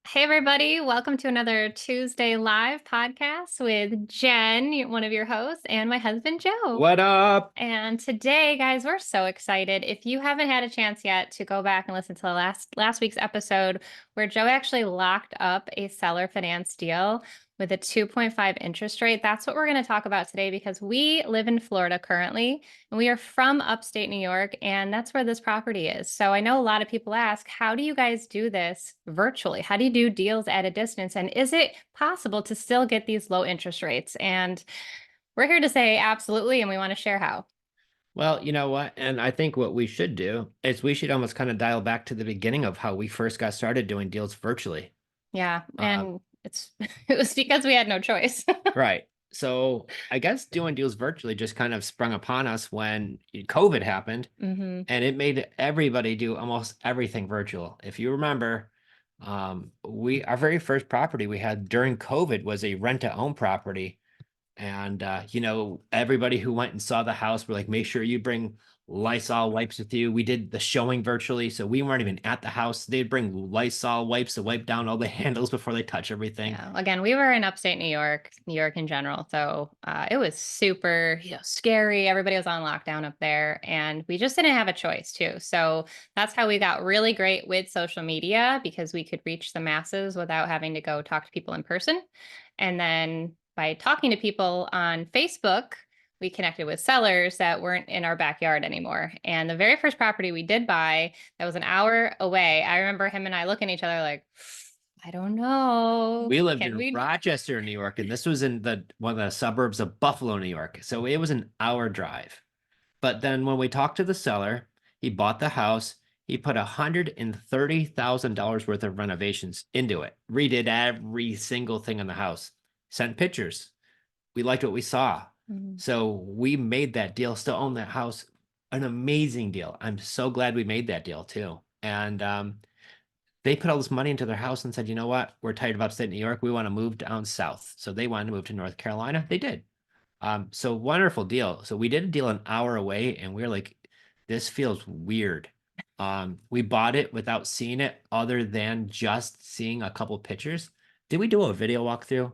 Hey, everybody. Welcome to another Tuesday Live podcast with Jen, one of your hosts, and my husband, Joe. What up? And today, guys, we're so excited. If you haven't had a chance yet to go back and listen to the last week's episode where Joe actually locked up a seller finance deal with a 2.5 interest rate, that's what we're going to talk about today because we live in Florida currently and we are from upstate New York, and that's where this property is. So I know a lot of people ask, how do you guys do this virtually? How do you do deals at a distance? And is it possible to still get these low interest rates? And we're here to say absolutely, and we want to share how. Well, you know what? And I think what we should do is we should almost kind of dial back to the beginning of how we first got started doing deals virtually. Yeah, Uh, and it's it was because we had no choice. right. So I guess doing deals virtually just kind of sprung upon us when COVID happened, hmm and it made everybody do almost everything virtual. If you remember, we our very first property we had during COVID was a rent-to-own property. And everybody who went and saw the house were like, make sure you bring Lysol wipes with you. We did the showing virtually, so we weren't even at the house. They'd bring Lysol wipes to wipe down all the handles before they touch everything. Yeah, again, we were in upstate New York in general, so it was super, scary. Everybody was on lockdown up there, and we just didn't have a choice, too. So that's how we got really great with social media because we could reach the masses without having to go talk to people in person. And then by talking to people on Facebook, we connected with sellers that weren't in our backyard anymore. And the very first property we did buy that was an hour away, I remember him and I looking at each other like, I don't know. We lived Can in we? Rochester, New York, and this was in the one of the suburbs of Buffalo, New York. So it was an hour drive. But then when we talked to the seller, he bought the house. He put $130,000 worth of renovations into it, redid every single thing in the house, sent pictures. We liked what we saw. Mhm. So we made that deal, still own that house. An amazing deal. I'm so glad we made that deal too. And they put all this money into their house and said, you know what? We're tired of upstate New York. We want to move down south. So they wanted to move to North Carolina. They did. So wonderful deal. So we did a deal an hour away and we are like, this feels weird. We bought it without seeing it other than just seeing a couple pictures. Did we do a video walkthrough?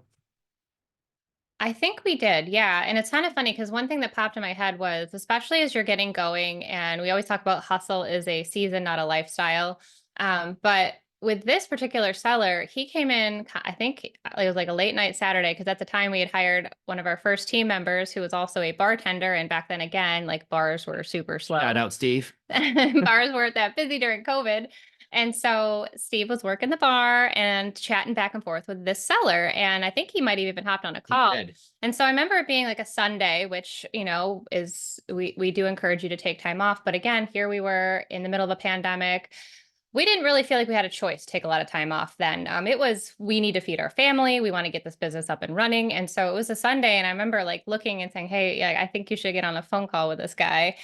I think we did, yeah. And it's kind of funny because one thing that popped in my head was, especially as you're getting going, and we always talk about hustle is a season, not a lifestyle. But with this particular seller, he came in, I think it was like a late night Saturday, because at the time we had hired one of our first team members who was also a bartender. And back then, again, like bars were super Shout slow. out, Steve. Bars weren't that busy during COVID. And so Steve was working the bar and chatting back and forth with this seller. And I think he might have even hopped on a He call. did. And so I remember it being like a Sunday, which, is we do encourage you to take time off. But again, here we were in the middle of a pandemic. We didn't really feel like we had a choice to take a lot of time off then. It was, we need to feed our family. We want to get this business up and running. And so it was a Sunday. And I remember like looking and saying, hey, I think you should get on a phone call with this guy.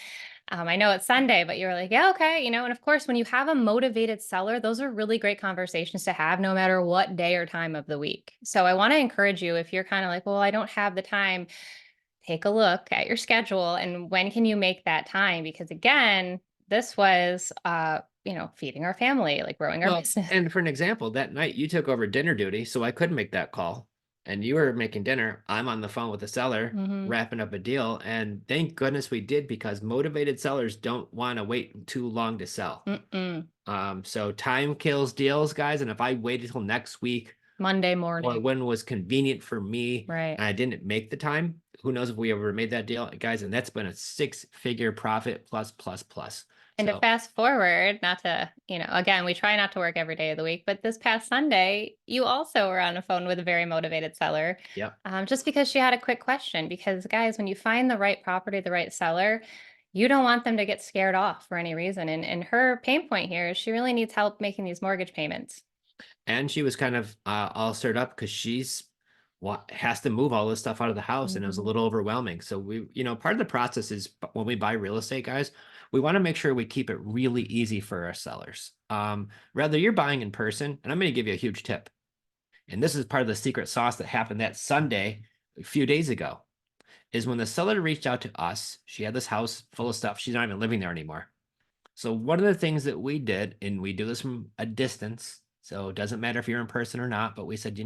I know it's Sunday, but you're like, yeah, okay. And of course, when you have a motivated seller, those are really great conversations to have no matter what day or time of the week. So I want to encourage you, if you're kind of like, well, I don't have the time, take a look at your schedule and when can you make that time? Because again, this was, feeding our family, like growing our Well, business. and for an example, that night you took over dinner duty, so I couldn't make that call. And you were making dinner. I'm on the phone with the seller, hmm wrapping up a deal. And thank goodness we did because motivated sellers don't want to wait too long to sell. Mm-mm. So time kills deals, guys. And if I waited till next week Monday or morning. when was convenient for me Right. and I didn't make the time, who knows if we ever made that deal, guys? And that's been a six-figure profit plus, plus, plus. And to So fast forward, not to, again, we try not to work every day of the week, but this past Sunday, you also were on the phone with a very motivated seller, yeah. just because she had a quick question. Because, guys, when you find the right property, the right seller, you don't want them to get scared off for any reason. And her pain point here is she really needs help making these mortgage payments. And she was kind of all stirred up because she's what has to move all this stuff out of the house, and it was a Mhm. little overwhelming. So part of the process is when we buy real estate, guys, we want to make sure we keep it really easy for our sellers. Rather you're buying in person, and I'm going to give you a huge tip. And this is part of the secret sauce that happened that Sunday a few days ago. Is when the seller reached out to us, she had this house full of stuff. She's not even living there anymore. So one of the things that we did, and we do this from a distance, So it doesn't matter if you're in person or not. But we said,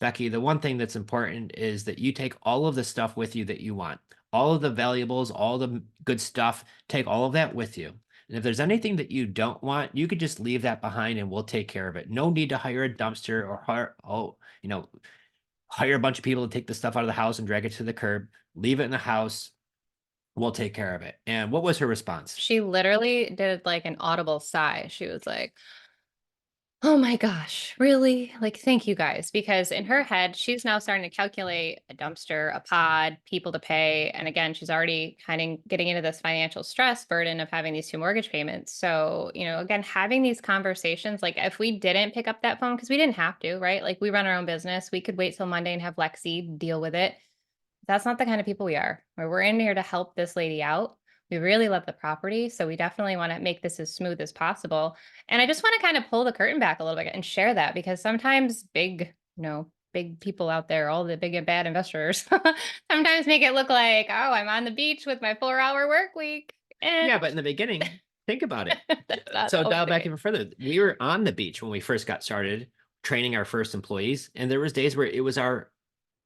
Becky, the one thing that's important is that you take all of the stuff with you that you want, all of the valuables, all the good stuff, take all of that with you. And if there's anything that you don't want, you could just leave that behind and we'll take care of it. No need to hire a dumpster or hire a bunch of people to take the stuff out of the house and drag it to the curb. Leave it in the house. We'll take care of it. And what was her response? She literally did like an audible sigh. She was like, "Oh my gosh, really? Like, thank you guys." Because in her head, she's now starting to calculate a dumpster, a pod, people to pay. And again, she's already kind of getting into this financial stress burden of having these two mortgage payments. So, again, having these conversations, like if we didn't pick up that phone, because we didn't have to, right? Like we run our own business, we could wait till Monday and have Lexi deal with it. That's not the kind of people we are. We're in here to help this lady out. We really love the property, so we definitely want to make this as smooth as possible. And I just want to kind of pull the curtain back a little bit and share that because sometimes big people out there, all the big and bad investors, sometimes make it look like, oh, I'm on the beach with my 4-hour work week. And Yeah, but in the beginning, think about it. that's not So always dial the back case. even further. We were on the beach when we first got started training our first employees, and there was days where it was our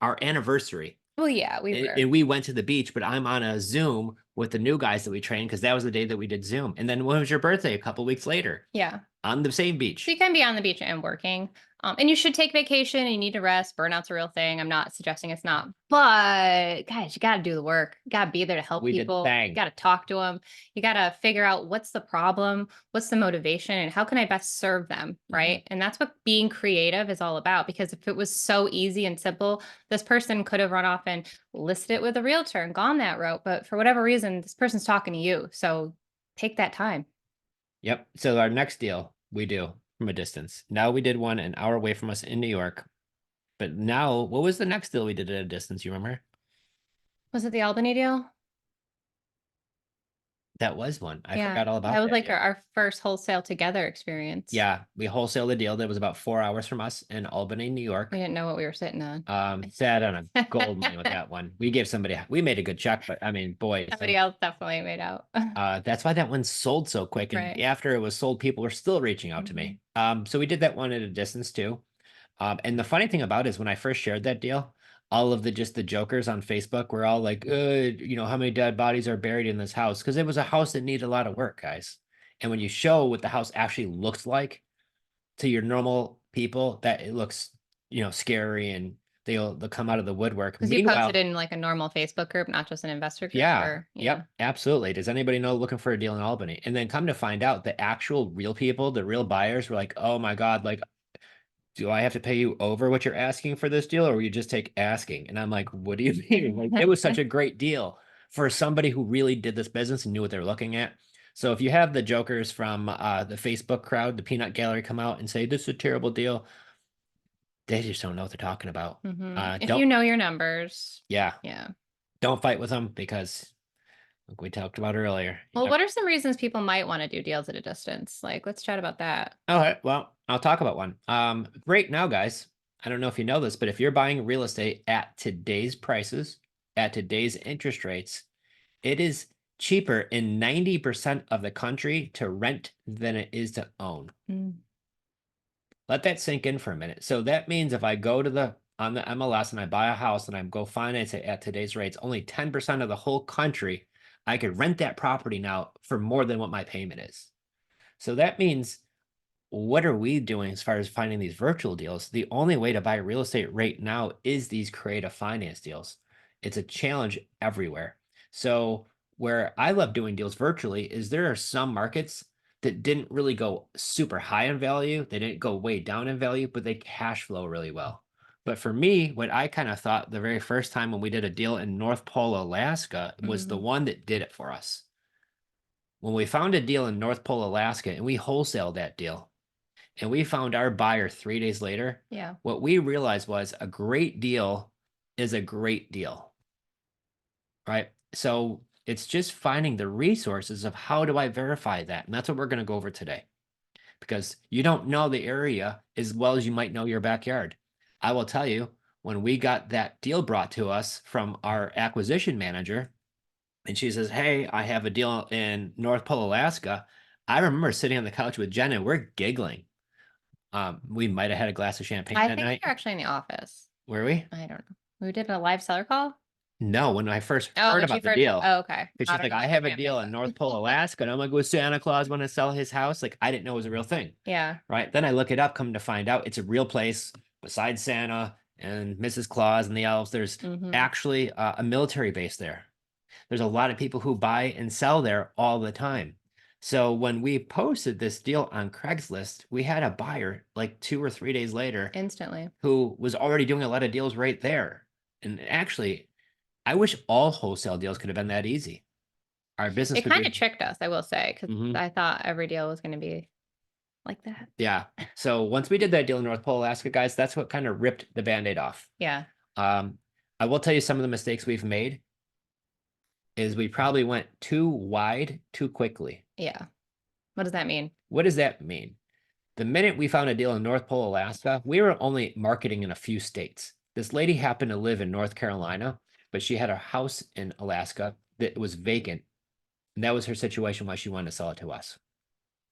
anniversary. Well, yeah, we were. And we went to the beach, but I'm on a Zoom with the new guys that we trained because that was the day that we did Zoom. And then when was your birthday? A couple weeks later Yeah. on the same So beach. you can be on the beach and working. And you should take vacation and you need to rest. Burnout's a real thing. I'm not suggesting it's not. But guys, you got to do the work. You got to be there to help We did people. You bang. got to talk to them. You got to figure out what's the problem, what's the motivation, and how can I best serve them, right? And that's what being creative is all about. Because if it was so easy and simple, this person could have run off and listed it with a realtor and gone that route. But for whatever reason, this person's talking to you. So take that time. Yep. So our next deal we do from a distance. Now we did one an hour away from us in New York. But now, what was the next deal we did at a distance? You remember? Was it the Albany deal? That was one. I Yeah, forgot all that about was that like deal. our first wholesale together experience. Yeah, we wholesaled a deal that was about 4 hours from us in Albany, New We York. didn't know what we were sitting on. Sat on a gold mine with that one. We made a good check, but I mean, boy, Somebody else definitely made out. that's why that one sold so quick. And Right. after it was sold, people were still reaching out to Mhm. me. So we did that one at a distance too. And the funny thing about it is when I first shared that deal, all of the jokers on Facebook were all like, how many dead bodies are buried in this house? Because it was a house that needed a lot of work, guys. And when you show what the house actually looks like to your normal people, that it looks, scary and they'll come out of the woodwork. Because you posted Meanwhile, in like a normal Facebook group, not just an investor group, yeah, or yeah. yep, absolutely. Does anybody know looking for a deal in Albany? And then come to find out the actual real people, the real buyers were like, oh my God, like do I have to pay you over what you're asking for this deal, or will you just take asking? And I'm like, what do you mean? Like, it was such a great deal for somebody who really did this business and knew what they were looking at. So if you have the jokers from the Facebook crowd, the peanut gallery come out and say, this is a terrible deal, they just don't know what they're talking about. If you Don't, know your numbers, yeah, yeah. don't fight with them because like we talked about earlier. Well, what are some reasons people might want to do deals at a distance? Like, let's chat about that. All right. Well, I'll talk about one. Right now, guys, I don't know if you know this, but if you're buying real estate at today's prices, at today's interest rates, it is cheaper in 90% of the country to rent than it is to own. Mm. Let that sink in for a minute. So that means if I go to on the MLS and I buy a house and I go finance it at today's rates, only 10% of the whole country, I could rent that property now for more than what my payment is. So that means what are we doing as far as finding these virtual deals? The only way to buy real estate right now is these creative finance deals. It's a challenge everywhere. So where I love doing deals virtually is there are some markets that didn't really go super high in value. They didn't go way down in value, but they cash flow really well. But for me, what I kind of thought the very first time when we did a deal in North Pole, Alaska, was the Mhm. one that did it for us. When we found a deal in North Pole, Alaska, and we wholesaled that deal, and we found our buyer 3 days later, Yeah. what we realized was a great deal is a great deal, right? So it's just finding the resources of how do I verify that? And that's what we're going to go over today because you don't know the area as well as you might know your backyard. I will tell you, when we got that deal brought to us from our acquisition manager, and she says, hey, I have a deal in North Pole, Alaska. I remember sitting on the couch with Jenn and we're giggling. We might have had a glass of champagne I that think we night. were actually in the office. Were we? I don't know. We did a live seller call. No, when I first Oh, heard when she about the first, deal, oh, okay. because I she's don't like, know I about the have a champagne, deal in but North Pole, Alaska, and I'm gonna go Santa Claus want to sell his house. Like, I didn't know it was a real thing. yeah. Right. Then I look it up, come to find out it's a real place. Besides Santa and Mrs. Claus and the elves, there's Hmm. actually a military base there. There's a lot of people who buy and sell there all the time. So when we posted this deal on Craigslist, we had a buyer like 2 or 3 days later Instantly. who was already doing a lot of deals right there. And actually, I wish all wholesale deals could have been that easy. Our business It would kind of be. tricked us, I will say, because Mhm. I thought every deal was going to be like that. Yeah. So once we did that deal in North Pole, Alaska, guys, that's what kind of ripped the band-aid off. Yeah. Um, I will tell you some of the mistakes we've made is we probably went too wide too quickly. Yeah. What does that mean? What does that mean? The minute we found a deal in North Pole, Alaska, we were only marketing in a few states. This lady happened to live in North Carolina, but she had a house in Alaska that was vacant. And that was her situation why she wanted to sell it to us.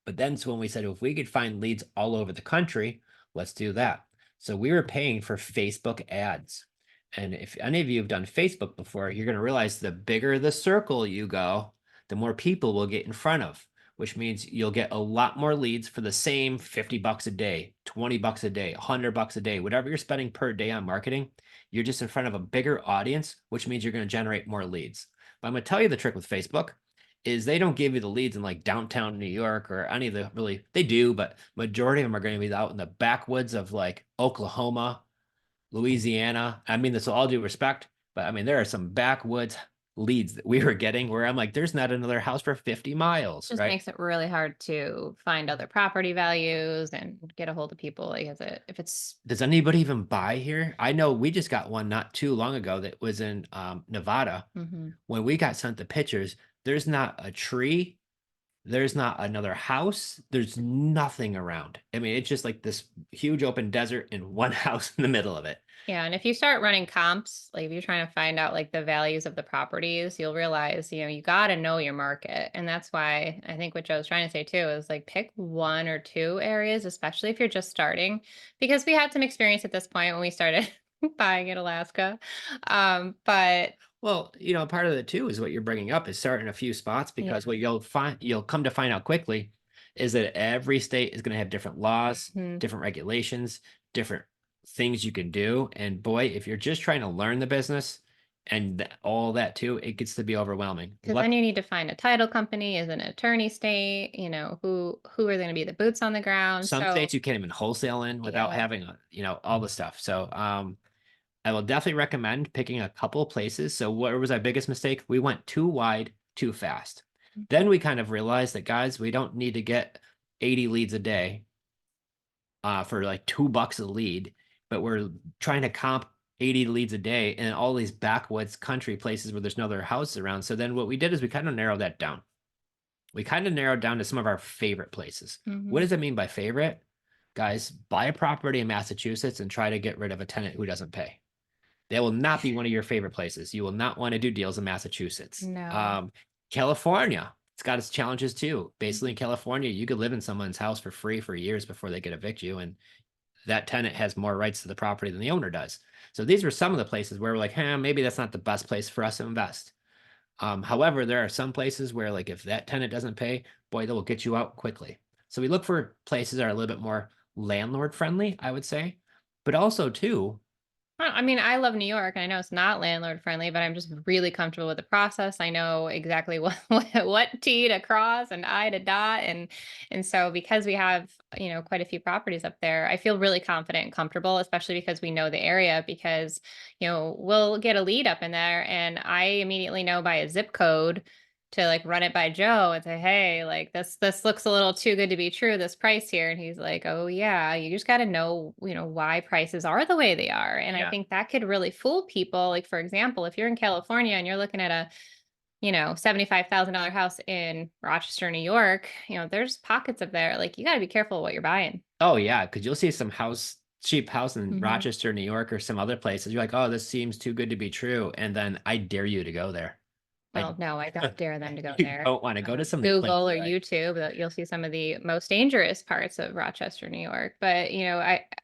But then so when we said, if we could find leads all over the country, let's do that. So we were paying for Facebook ads. And if any of you have done Facebook before, you're going to realize the bigger the circle you go, the more people will get in front of, which means you'll get a lot more leads for the same 50 bucks a day, 20 bucks a day, 100 bucks a day, whatever you're spending per day on marketing, you're just in front of a bigger audience, which means you're going to generate more leads. But I'm going to tell you the trick with Facebook is they don't give you the leads in like downtown New York or any of the really, they do, but majority of them are going to be out in the backwoods of like Oklahoma, Louisiana. I mean, this will all due respect, but I mean, there are some backwoods leads that we were getting where I'm like, there's not another house for 50 miles, Just right? makes it really hard to find other property values and get a hold of people. Like, if it's, Does anybody even buy here? I know we just got one not too long ago that was in Nevada. mhm. When we got sent the pictures, there's not a tree. There's not another house. There's nothing around. I mean, it's just like this huge open desert and one house in the middle of it. Yeah, and if you start running comps, like if you're trying to find out like the values of the properties, you'll realize, you got to know your market. And that's why I think what Joe's trying to say too is like pick one or two areas, especially if you're just starting, because we had some experience at this point when we started buying in Alaska. But Well, part of it too is what you're bringing up is starting a few spots yeah. because what you'll come to find out quickly is that every state is going to have different laws, Mhm. different regulations, different things you can do. And boy, if you're just trying to learn the business and all that too, it gets to be overwhelming. Because then you need to find a title company, is an attorney state, who are going to be the boots on the ground. Some So states you can't even wholesale in without yeah. having all the stuff. So I will definitely recommend picking a couple of places. So what was our biggest mistake? We went too wide, too fast. Then we kind of realized that guys, we don't need to get 80 leads a day for like $2 a lead, but we're trying to comp 80 leads a day in all these backwoods country places where there's no other houses around. So then what we did is we kind of narrowed that down. We kind of narrowed down to some of our favorite places. What Mhm. does that mean by favorite? Guys, buy a property in Massachusetts and try to get rid of a tenant who doesn't pay. That will not be one of your favorite places. You will not want to do deals in Massachusetts. No. California, it's got its challenges too. Basically, in California, you could live in someone's house for free for years before they could evict you, and that tenant has more rights to the property than the owner does. So these were some of the places where we're like, maybe that's not the best place for us to invest. However, there are some places where, like, if that tenant doesn't pay, boy, they will get you out quickly. So we look for places that are a little bit more landlord friendly, I would say, but also too. I mean, I love New York, and I know it's not landlord friendly, but I'm just really comfortable with the process. I know exactly what T to cross and I to dot, and so because we have quite a few properties up there, I feel really confident and comfortable, especially because we know the area. Because we'll get a lead up in there, and I immediately know by a zip code to like run it by Joe and say, hey, like this looks a little too good to be true, this price here. And he's like, oh yeah, you just got to know, why prices are the way they are. And I Yeah. think that could really fool people. Like, for example, if you're in California and you're looking at a, $75,000 house in Rochester, New York, there's pockets of there. Like, you got to be careful what you're buying. Oh yeah, because you'll see some cheap house in Hmm. Rochester, New York, or some other places. You're like, oh, this seems too good to be true, and then I dare you to go there. Well, no, I don't dare them to go You there. don't want to go to some Google places or like, YouTube, you'll see some of the most dangerous parts of Rochester, New York. But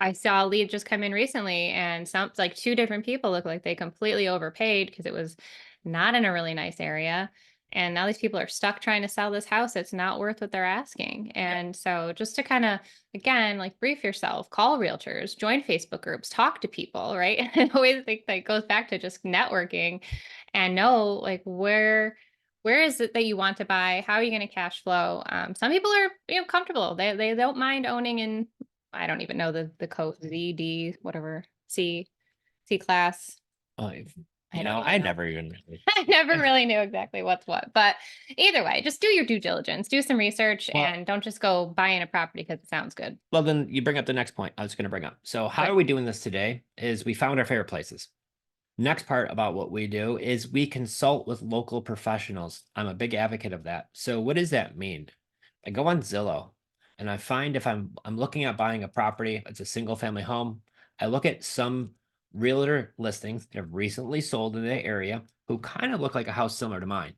I saw a lead just come in recently, and some like two different people look like they completely overpaid because it was not in a really nice area. And now these people are stuck trying to sell this house. It's not worth what they're asking. yeah. And so just to kind of again, like brief yourself, call realtors, join Facebook groups, talk to people, right? I always think that goes back to just networking and know like where is it that you want to buy? How are you going to cash flow? Some people are comfortable. They don't mind owning in I don't even know the code Z D whatever C class. Oh, I don't I even know. never even really. I never really knew exactly what's what, but either way, just do your due diligence, do some research, Well, and don't just go buying a property because it sounds good. well, then you bring up the next point I was going to bring up. So how Good. are we doing this today? Is we found our favorite places. Next part about what we do is we consult with local professionals. I'm a big advocate of that. So what does that mean? I go on Zillow and I find if I'm looking at buying a property, it's a single family home. I look at some realtor listings that have recently sold in the area who kind of look like a house similar to mine.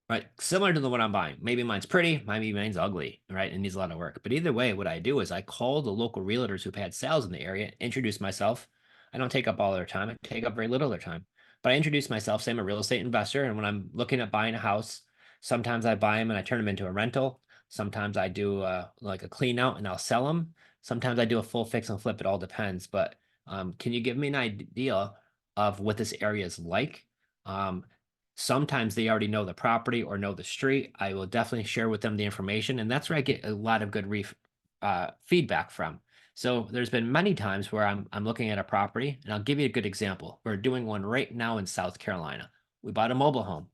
Right, similar to the one I'm buying. Maybe mine's pretty, maybe mine's ugly, right? And needs a lot of work. But either way, what I do is I call the local realtors who've had sales in the area, introduce myself. I don't take up all their time. I take up very little of their time. But I introduce myself, say I'm a real estate investor. And when I'm looking at buying a house, sometimes I buy them and I turn them into a rental. Sometimes I do like a clean out and I'll sell them. Sometimes I do a full fix and flip. It all depends. But can you give me an idea of what this area is like? Um, Sometimes they already know the property or know the street. I will definitely share with them the information, and that's where I get a lot of good feedback from. So there's been many times where I'm looking at a property, and I'll give you a good example. We're doing one right now in South Carolina. We bought a mobile home.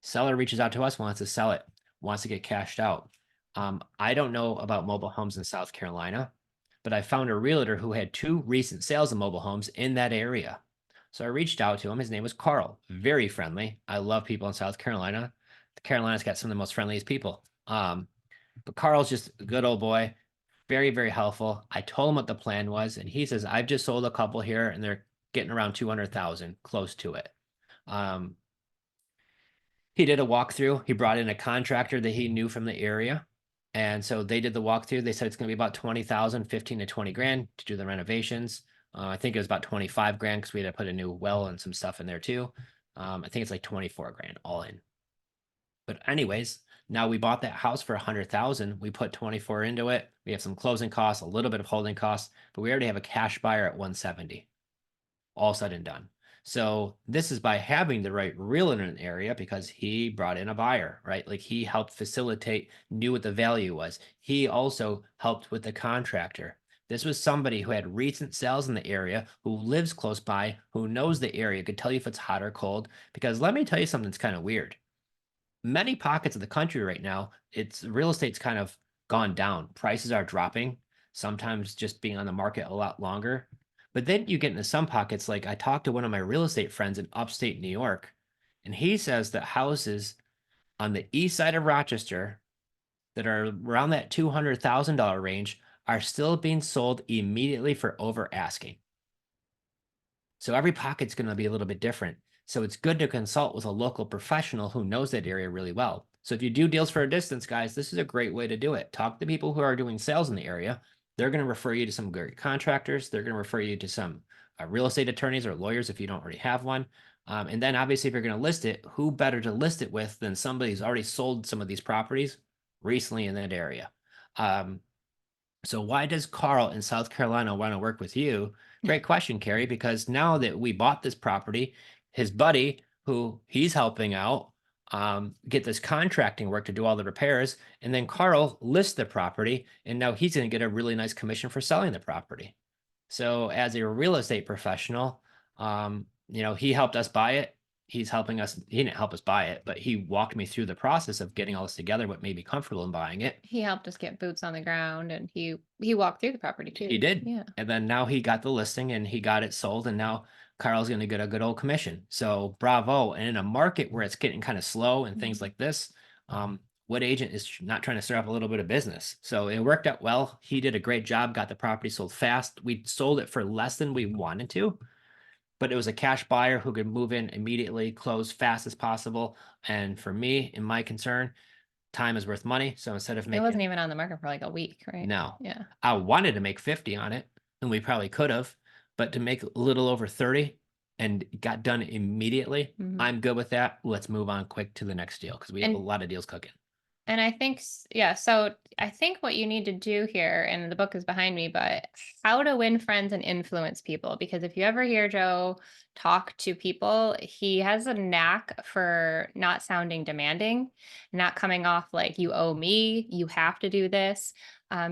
Seller reaches out to us, wants to sell it, wants to get cashed out. I don't know about mobile homes in South Carolina, but I found a realtor who had two recent sales of mobile homes in that area. So I reached out to him. His name was Carl. Very friendly. I love people in South Carolina. The Carolinas got some of the most friendliest people. But Carl's just a good old boy, very, very helpful. I told him what the plan was, and he says, I've just sold a couple here and they're getting around 200,000, close to it. Um, he did a walkthrough. He brought in a contractor that he knew from the area. And so they did the walkthrough. They said it's going to be about 20,000, 15 to 20 grand to do the renovations. I think it was about 25 grand because we had to put a new well and some stuff in there too. I think it's like 24 grand all in. But anyways, now we bought that house for 100,000. We put 24 into it. We have some closing costs, a little bit of holding costs, but we already have a cash buyer at 170, all said and done. So this is by having the right realtor in an area because he brought in a buyer, right? Like he helped facilitate, knew what the value was. He also helped with the contractor. This was somebody who had recent sales in the area, who lives close by, who knows the area, could tell you if it's hot or cold. Because let me tell you something that's kind of weird. Many pockets of the country right now, it's real estate's kind of gone down. Prices are dropping, sometimes just being on the market a lot longer. But then you get into some pockets, like I talked to one of my real estate friends in upstate New York, and he says that houses on the east side of Rochester that are around that $200,000 range are still being sold immediately for over asking. So every pocket's going to be a little bit different. So it's good to consult with a local professional who knows that area really well. So if you do deals for a distance, guys, this is a great way to do it. Talk to people who are doing sales in the area. They're going to refer you to some great contractors. They're going to refer you to some real estate attorneys or lawyers if you don't already have one. And then obviously, if you're going to list it, who better to list it with than somebody who's already sold some of these properties recently in that area? So why does Carl in South Carolina want to work with you? Great question, Carrie, because now that we bought this property, his buddy, who he's helping out, get this contracting work to do all the repairs, and then Carl lists the property, and now he's going to get a really nice commission for selling the property. So as a real estate professional, he helped us buy it. He's helping us. He didn't help us buy it, but he walked me through the process of getting all this together, what made me comfortable in buying it. He helped us get boots on the ground, and he walked through the property too. He did. Yeah. And then now he got the listing and he got it sold. And now Carl's going to get a good old commission. So bravo. And in a market where it's getting kind of slow and things like this, what agent is not trying to stir up a little bit of business? So it worked out well. He did a great job, got the property sold fast. We sold it for less than we wanted to. but it was a cash buyer who could move in immediately, close fast as possible. And for me, in my concern, time is worth money. So instead of It wasn't making, even on the market for like a week, right? no, Yeah. I wanted to make 50 on it, and we probably could have, but to make a little over 30 and got done immediately, Mhm. I'm good with that. Let's move on quick to the next deal because we have a And lot of deals cooking. And I think, yeah, so I think what you need to do here, and the book is behind me, but how to win friends and influence people. Because if you ever hear Joe talk to people, he has a knack for not sounding demanding, not coming off like you owe me, you have to do this.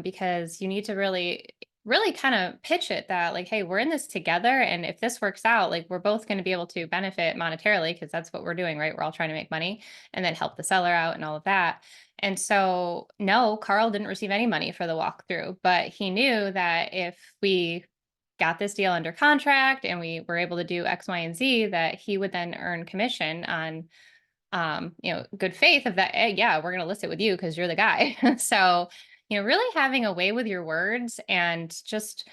Because you need to really kind of pitch it that, like, hey, we're in this together. And if this works out, like, we're both going to be able to benefit monetarily because that's what we're doing, right? We're all trying to make money and then help the seller out and all of that. And so, no, Carl didn't receive any money for the walkthrough, but he knew that if we got this deal under contract and we were able to do X, Y, and Z, that he would then earn commission on, good faith of that. Hey, yeah, we're going to list it with you because you're the guy. So, really having a way with your words and just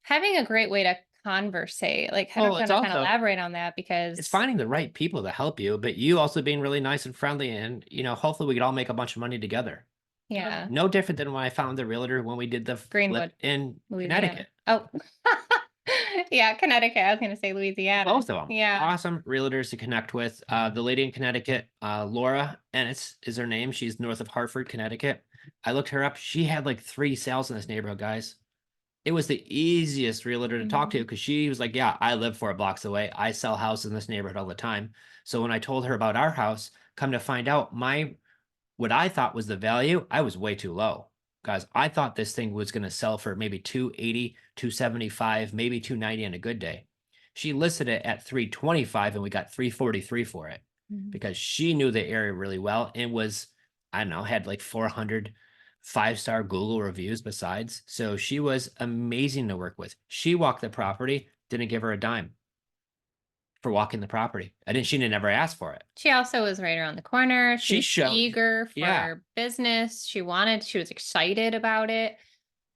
having a great way to conversate. Like, I don't Well, know it's how to kind of also elaborate on that it's because, finding the right people to help you, but you also being really nice and friendly, and hopefully we could all make a bunch of money together. yeah, No different than when I found the realtor when we did the flip Greenwood, in Louisiana. Connecticut. Oh, yeah, Connecticut. I was gonna say Louisiana. Both of them. Yeah. Awesome realtors to connect with. The lady in Connecticut, Laura Ennis is her name. She's north of Hartford, Connecticut. I looked her up. She had like 3 sales in this neighborhood, guys. It was the easiest realtor to talk to Mhm. because she was like, yeah, I live 4 blocks away. I sell houses in this neighborhood all the time. So when I told her about our house, come to find out, what I thought was the value, I was way too low. Guys, I thought this thing was going to sell for maybe 280, 275, maybe 290 on a good day. She listed it at 325 and we got 343 for it Mhm. because she knew the area really well and was, I don't know, had like 400 5-star Google reviews besides. So she was amazing to work with. She walked the property, didn't give her a dime for walking the property. She didn't ever ask for it. She also was right around the corner. She She was showed, eager yeah, for business. She was excited about it.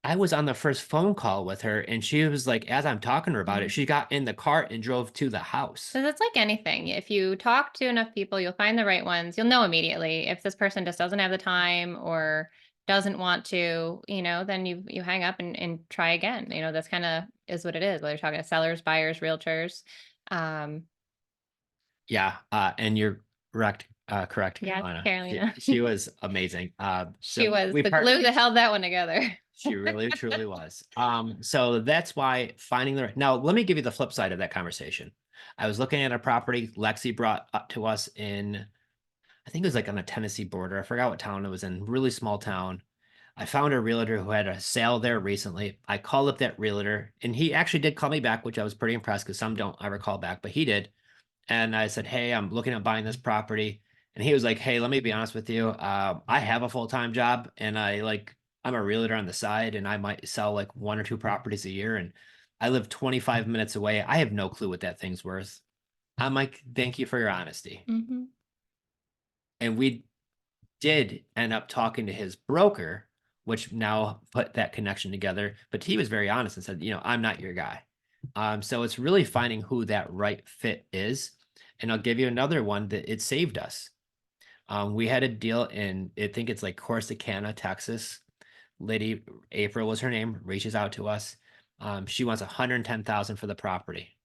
I was on the first phone call with her and she was like, as I'm talking to her about it, Mhm. she got in the cart and drove to the house. So that's like anything. If you talk to enough people, you'll find the right ones. You'll know immediately if this person just doesn't have the time or doesn't want to, then you hang up and try again. That's kind of is what it is, whether you're talking to sellers, buyers, realtors. Um, Yeah, and you're correct, yeah, Carolina. She, Carolina. she was amazing. She So was we the glue partnered. that held that one together. She really truly was. So that's why finding the right now, let me give you the flip side of that conversation. I was looking at a property Lexi brought up to us in, I think it was like on the Tennessee border. I forgot what town it was in, really small town. I found a realtor who had a sale there recently. I called up that realtor and he actually did call me back, which I was pretty impressed because some don't ever call back, but he did. And I said, hey, I'm looking at buying this property. And he was like, hey, let me be honest with you. I have a full-time job and I'm a realtor on the side and I might sell like 1 or 2 properties a year. And I live 25 minutes away. I have no clue what that thing's worth. I'm like, thank you for your honesty. Hmm. And we did end up talking to his broker, which now put that connection together. But he was very honest and said, I'm not your guy. So it's really finding who that right fit is. And I'll give you another one that it saved us. We had a deal in, I think it's like Corsicana, Texas. Lady April was her name, reaches out to us. She wants 110,000 for the property.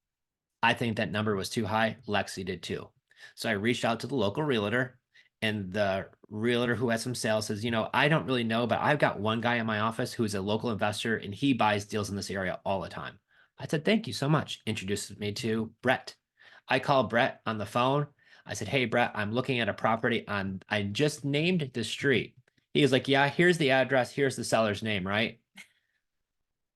I think that number was too high. Lexi did too. So I reached out to the local realtor, and the realtor who has some sales says, I don't really know, but I've got one guy in my office who's a local investor and he buys deals in this area all the time. I said, thank you so much. Introduces me to Brett. I called Brett on the phone. I said, hey, Brett, I'm looking at a property I just named the street. He was like, yeah, here's the address. Here's the seller's name, right?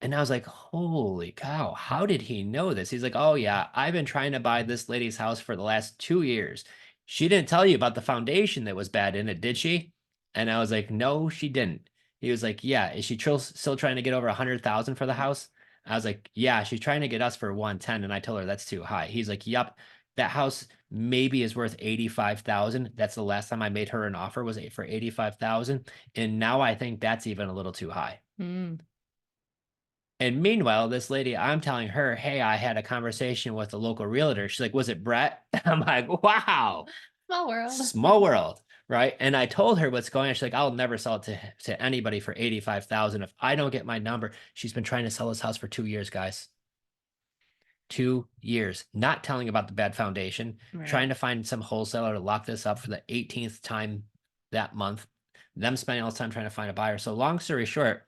And I was like, holy cow, how did he know this? He's like, oh, yeah, I've been trying to buy this lady's house for the last 2 years. She didn't tell you about the foundation that was bad in it, did she? And I was like, no, she didn't. He was like, yeah, is she still trying to get over 100,000 for the house? I was like, yeah, she's trying to get us for 110. And I told her that's too high. He's like, yep, that house maybe is worth 85,000. That's the last time I made her an offer was for 85,000. And now I think that's even a little too high. Mm. And meanwhile, this lady, I'm telling her, hey, I had a conversation with a local realtor. She's like, was it Brett? I'm like, wow, Small world. small world, right? And I told her what's going on. She's like, I'll never sell it to anybody for 85,000 if I don't get my number. She's been trying to sell this house for 2 years, guys. 2 years, not telling about the bad foundation, Right. trying to find some wholesaler to lock this up for the 18th time that month, them spending all this time trying to find a buyer. So long story short,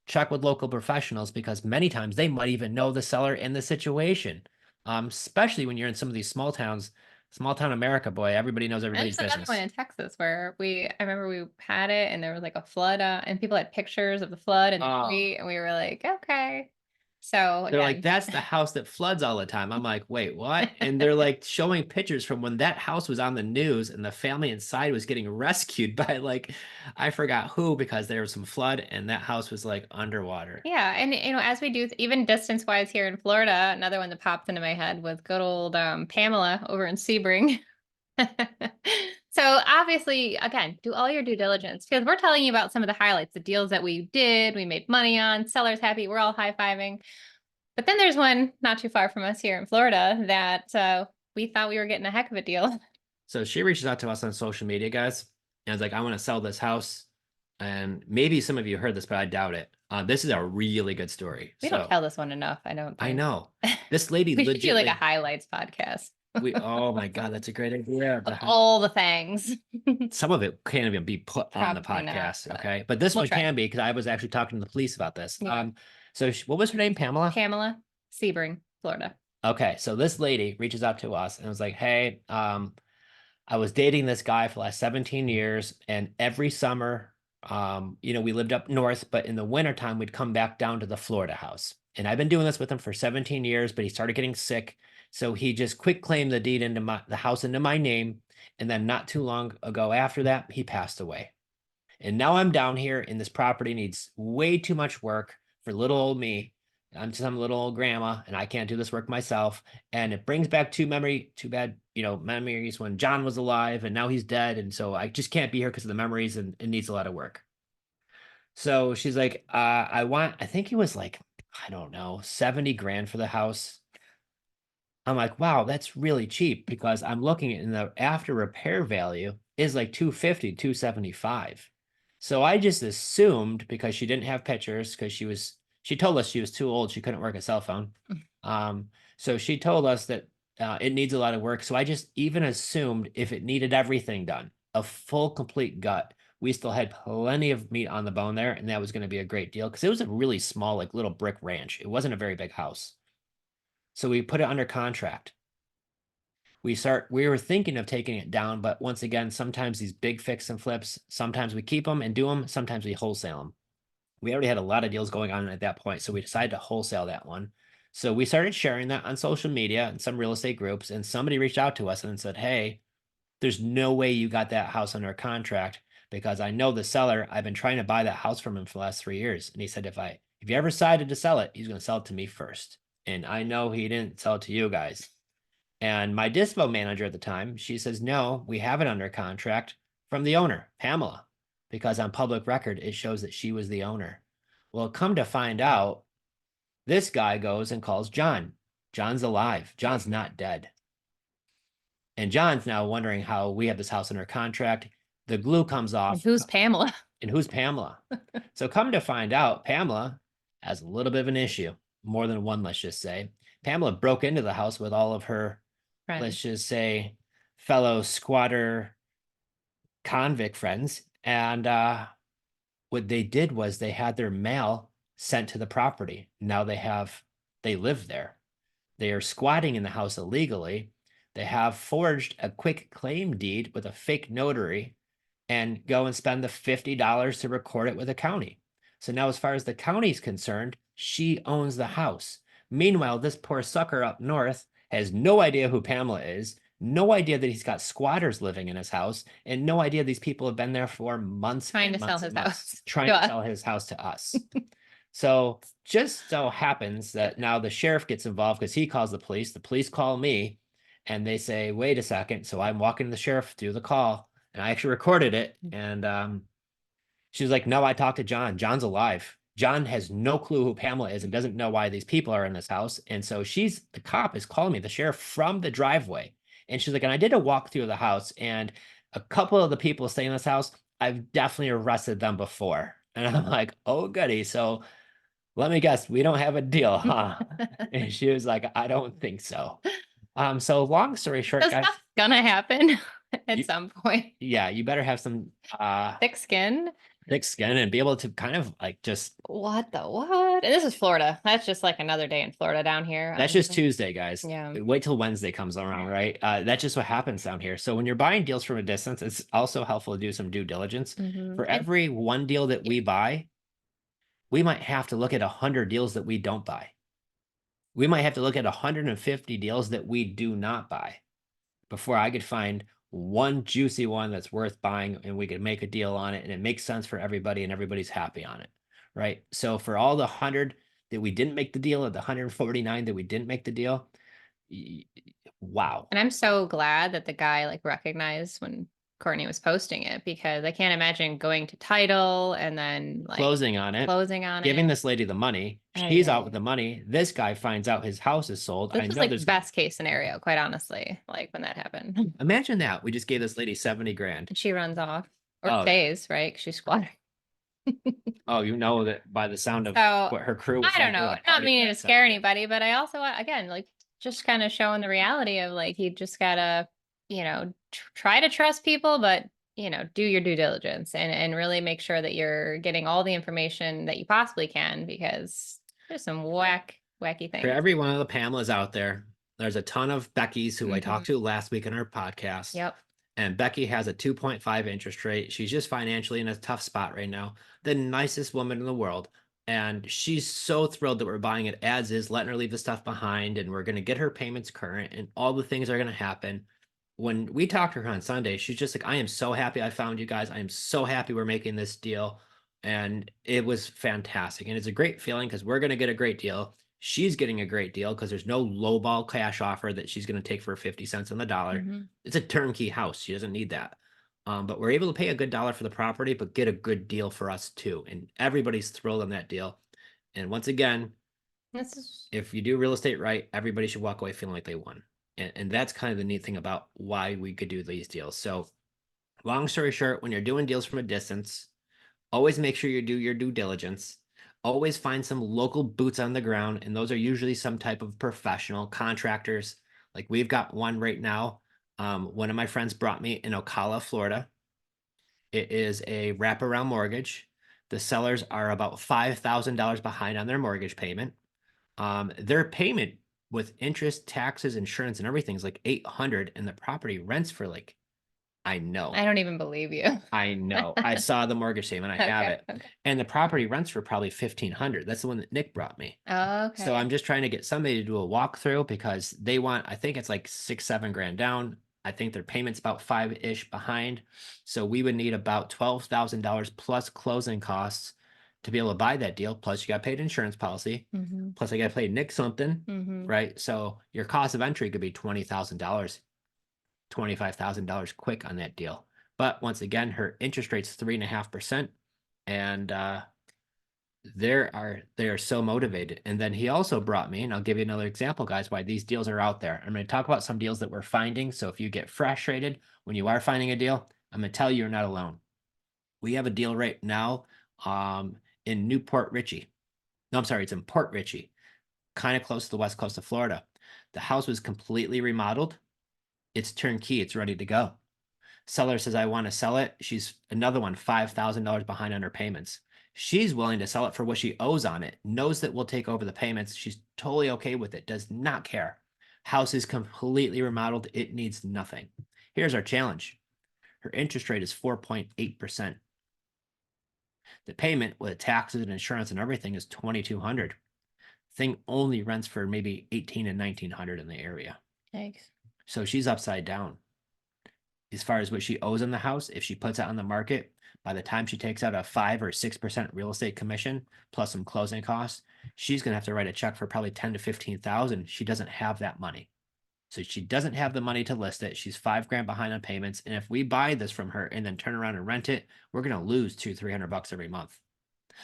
check with local professionals because many times they might even know the seller in the situation. Especially when you're in some of these small towns, small town America, boy, everybody knows everybody's There's another one business. in Texas where I remember we had it and there was like a flood and people had pictures of the flood in the Oh, street and we were like, okay. So they're like, again, that's the house that floods all the time. I'm like, wait, what? And they're like showing pictures from when that house was on the news and the family inside was getting rescued by like, I forgot who, because there was some flood and that house was like underwater. yeah. And, as we do, even distance wise here in Florida, another one that popped into my head with good old Pamela over in Sebring. So obviously, again, do all your due diligence because we're telling you about some of the highlights, the deals that we did, we made money on, sellers happy, we're all high-fiving. But then there's one not too far from us here in Florida that we thought we were getting a heck of a deal. So she reaches out to us on social media, guys, and was like, I want to sell this house. And maybe some of you heard this, but I doubt it. This is a really good story. We don't So tell this one enough, I don't I think. know this lady We should do like a legitly, highlights podcast oh my God, that's a great idea. of all the things. Some of it can't even be put on the Probably not, podcast, but okay? But this we'll one try. can be because I was actually talking to the police about this. Yeah. So what was her name? Pamela? Pamela Sebring, Florida. Okay, so this lady reaches out to us and was like, "Hey, I was dating this guy for the last 17 years, and every summer, we lived up north, but in the wintertime, we'd come back down to the Florida house. And I've been doing this with him for 17 years, but he started getting sick. So he just quick claimed the deed into the house into my name. And then not too long ago after that, he passed away. And now I'm down here and this property needs way too much work for little old me. I'm some little old grandma and I can't do this work myself. And it brings back too bad, memories when John was alive and now he's dead. And so I just can't be here because of the memories and it needs a lot of work. So she's like, I think it was like, I don't know, 70 grand for the house. I'm like, wow, that's really cheap because I'm looking at in the after repair value is like 250, 275. So I just assumed because she didn't have pictures, because she told us she was too old, she couldn't work a cell phone. So she told us that it needs a lot of work. So I just even assumed if it needed everything done, a full complete gut, we still had plenty of meat on the bone there, and that was going to be a great deal because it was a really small, like little brick ranch. It wasn't a very big house. So we put it under contract. We were thinking of taking it down, but once again, sometimes these big fix and flips, sometimes we keep them and do them, sometimes we wholesale them. We already had a lot of deals going on at that point, so we decided to wholesale that one. So we started sharing that on social media and some real estate groups, and somebody reached out to us and said, hey, there's no way you got that house under contract because I know the seller. I've been trying to buy that house from him for the last 3 years. And he said, if you ever decided to sell it, he's going to sell it to me first. And I know he didn't sell it to you guys. And my dispo manager at the time, she says, no, we have it under contract from the owner, Pamela, because on public record, it shows that she was the owner. Well, come to find out, this guy goes and calls John. John's alive. John's not dead. And John's now wondering how we have this house under contract. The glue comes And off. who's Pamela? And who's Pamela? So come to find out, Pamela has a little bit of an issue, more than one, let's just say. Pamela broke into the house with all of her, let's Friends. just say, fellow squatter convict friends. And what they did was they had their mail sent to the property. Now they live there. They are squatting in the house illegally. They have forged a quick claim deed with a fake notary and go and spend the $50 to record it with the county. So now, as far as the county's concerned, she owns the house. Meanwhile, this poor sucker up north has no idea who Pamela is, no idea that he's got squatters living in his house, and no idea these people have been there for months Trying and to sell months his and months house trying to to us. sell his house to us. So just so happens that now the sheriff gets involved because he calls the police call me, and they say, wait a second. So I'm walking to the sheriff through the call, and I actually recorded it. And she was like, no, I talked to John. John's alive. John has no clue who Pamela is and doesn't know why these people are in this house. And so the cop is calling me, the sheriff, from the driveway. And she's like, and I did a walkthrough of the house, and a couple of the people staying in this house, I've definitely arrested them before. And I'm like, oh, goody. So let me guess, we don't have a deal, huh? And she was like, I don't think so. So long story short, Because guys, stuff's gonna happen at you, some point. yeah, you better have some Thick skin. thick skin and be able to kind of like just What the what? And this is Florida. That's just like another day in Florida down here. that's just Honestly. Tuesday, guys. Yeah. Wait till Wednesday comes around, right? That's just what happens down here. So when you're buying deals from a distance, it's also helpful to do some due diligence. For And every one deal that we buy, we might have to look at 100 deals that we don't buy. We might have to look at 150 deals that we do not buy before I could find one juicy one that's worth buying and we could make a deal on it and it makes sense for everybody and everybody's happy on it, right? So for all the 100 that we didn't make the deal, or the 149 that we didn't make the deal, wow. and I'm so glad that the guy like recognized when Courtney was posting it, because I can't imagine going to title and then like Closing on it, closing on giving it. this lady the money. Ay, She's ay, out with the money. This guy finds out his house is sold. This I was know like there's best case scenario, quite honestly, like when that happened. imagine that. We just gave this lady 70 grand. And she runs off or Oh, stays, right? 'Cause she's squatting. oh, you know that by the sound of So what her crew was I don't like. We're know, at a not party meaning for to that scare 70 grand. anybody, but I also, again, like just kind of showing the reality of like, you just gotta, try to trust people, but do your due diligence and really make sure that you're getting all the information that you possibly can, because there's some wacky For things. every one of the Pamelas out there, there's a ton of Becky's who I talked to last week in our podcast. Yep. And Becky has a 2.5 interest rate. She's just financially in a tough spot right now. The nicest woman in the world. And she's so thrilled that we're buying it as is, letting her leave the stuff behind, and we're going to get her payments current, and all the things are going to happen. When we talked to her on Sunday, she's just like, I am so happy I found you guys. I am so happy we're making this deal. And it was fantastic. And it's a great feeling because we're going to get a great deal. She's getting a great deal because there's no lowball cash offer that she's going to take for 50 cents on the dollar. It's a turnkey house. She doesn't need that. But we're able to pay a good dollar for the property, but get a good deal for us too. And everybody's thrilled on that deal. And once again, This is if you do real estate right, everybody should walk away feeling like they won. And that's kind of the neat thing about why we could do these deals. So long story short, when you're doing deals from a distance, always make sure you do your due diligence. Always find some local boots on the ground. And those are usually some type of professional contractors. Like we've got one right now. One of my friends brought me in Ocala, Florida. It is a wraparound mortgage. The sellers are about $5,000 behind on their mortgage payment. Their payment with interest, taxes, insurance, and everything is like 800, and the property rents for like, I know. I don't even believe you. I know. I saw the mortgage statement. I have it. Okay. And the property rents for probably 1,500. That's the one that Nick brought me. Okay. So I'm just trying to get somebody to do a walkthrough because they want, I think it's like 6-7 grand down. I think their payment's about 5-ish behind. So we would need about $12,000 plus closing costs to be able to buy that deal. Plus you got paid insurance policy. Plus I got to pay Nick something, right? So your cost of entry could be $20,000, $25,000 quick on that deal. But once again, her interest rate's 3.5%, and they are so motivated. And then he also brought me, and I'll give you another example, guys, why these deals are out there. I'm going to talk about some deals that we're finding. So if you get frustrated when you are finding a deal, I'm going to tell you you're not alone. We have a deal right now in Newport Richey. No, I'm sorry, it's in Port Richey, kind of close to the west coast of Florida. The house was completely remodeled. It's turnkey. It's ready to go. Seller says, I want to sell it. She's another one, $5,000 behind on her payments. She's willing to sell it for what she owes on it, knows that we'll take over the payments. She's totally okay with it, does not care. House is completely remodeled. It needs nothing. Here's our challenge. Her interest rate is 4.8%. The payment with taxes and insurance and everything is $2,200. Thing only rents for maybe $1,800 and $1,900 in the area. Thanks. So she's upside down. As far as what she owes on the house, if she puts it on the market, by the time she takes out a 5 or 6% real estate commission plus some closing costs, she's gonna have to write a check for probably 10 to 15,000. She doesn't have that money. So she doesn't have the money to list it. She's 5 grand behind on payments. And if we buy this from her and then turn around and rent it, we're gonna lose $200-300 every month.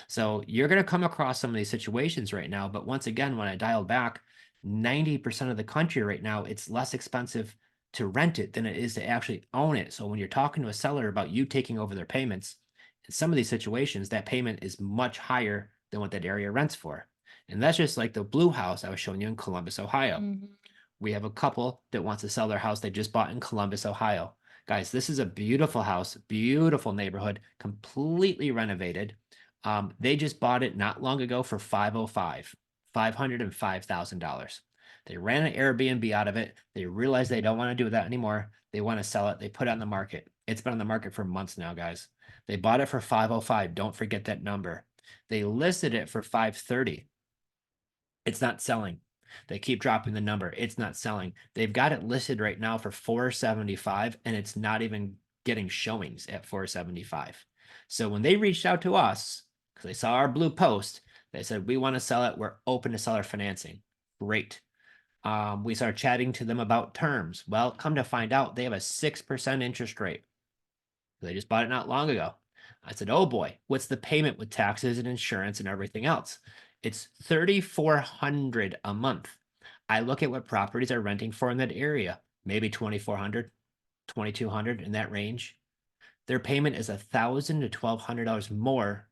So you're going to come across some of these situations right now. But once again, when I dialed back, 90% of the country right now, it's less expensive to rent it than it is to actually own it. So when you're talking to a seller about you taking over their payments, in some of these situations, that payment is much higher than what that area rents for. And that's just like the blue house I was showing you in Columbus, Ohio. Mhm. We have a couple that wants to sell their house they just bought in Columbus, Ohio. Guys, this is a beautiful house, beautiful neighborhood, completely renovated. They just bought it not long ago for 505, $505,000. They ran an Airbnb out of it. They realized they don't want to do that anymore. They want to sell it. They put it on the market. It's been on the market for months now, guys. They bought it for 505. Don't forget that number. They listed it for 530. It's not selling. They keep dropping the number. It's not selling. They've got it listed right now for 475 and it's not even getting showings at 475. So when they reached out to us, because they saw our blue post, they said, we want to sell it. We're open to seller financing. Great. We started chatting to them about terms. Well, come to find out, they have a 6% interest rate. They just bought it not long ago. I said, oh boy, what's the payment with taxes and insurance and everything else? It's $3,400 a month. I look at what properties are renting for in that area, maybe 2,400, 2,200 in that range. Their payment is $1,000 to $1,200 more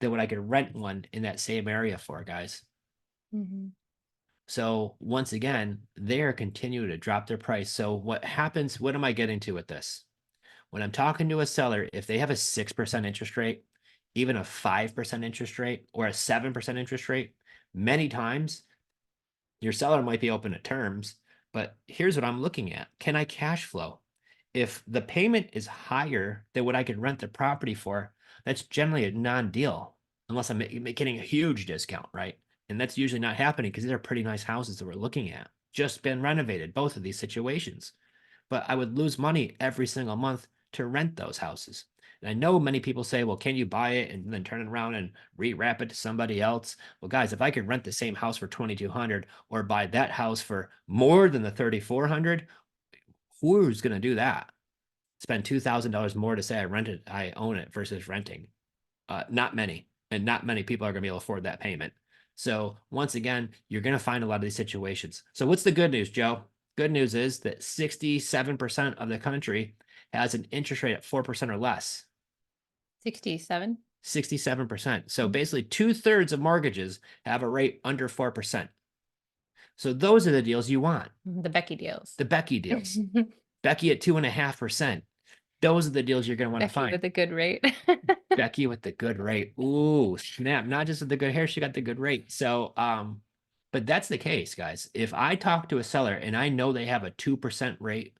than what I could rent one in that same area for, guys. Mhm. So once again, they're continuing to drop their price. So what happens? What am I getting to with this? When I'm talking to a seller, if they have a 6% interest rate, even a 5% interest rate, or a 7% interest rate, many times your seller might be open to terms, but here's what I'm looking at. Can I cash flow? If the payment is higher than what I could rent the property for, that's generally a non-deal, unless I'm getting a huge discount, right? And that's usually not happening because these are pretty nice houses that we're looking at. Just been renovated, both of these situations. But I would lose money every single month to rent those houses. And I know many people say, well, can you buy it and then turn it around and rewrap it to somebody else? Well, guys, if I could rent the same house for 2,200 or buy that house for more than the 3,400, who's going to do that? Spend $2,000 more to say I own it versus renting. Not many, and not many people are going to be able to afford that payment. So once again, you're going to find a lot of these situations. So what's the good news, Joe? Good news is that 67% of the country has an interest rate at 4% or less. 67. 67%. So Mhm. basically 2/3 of mortgages have a rate under 4%. So those are the deals you want. The Becky deals. The Becky deals. Becky at 2.5%. Those are the deals you're going to want to Becky find. with a good rate. Becky with the good rate. Ooh, snap. Not just with the good hair, she got the good rate. So, but that's the case, guys. If I talk to a seller and I know they have a 2% rate,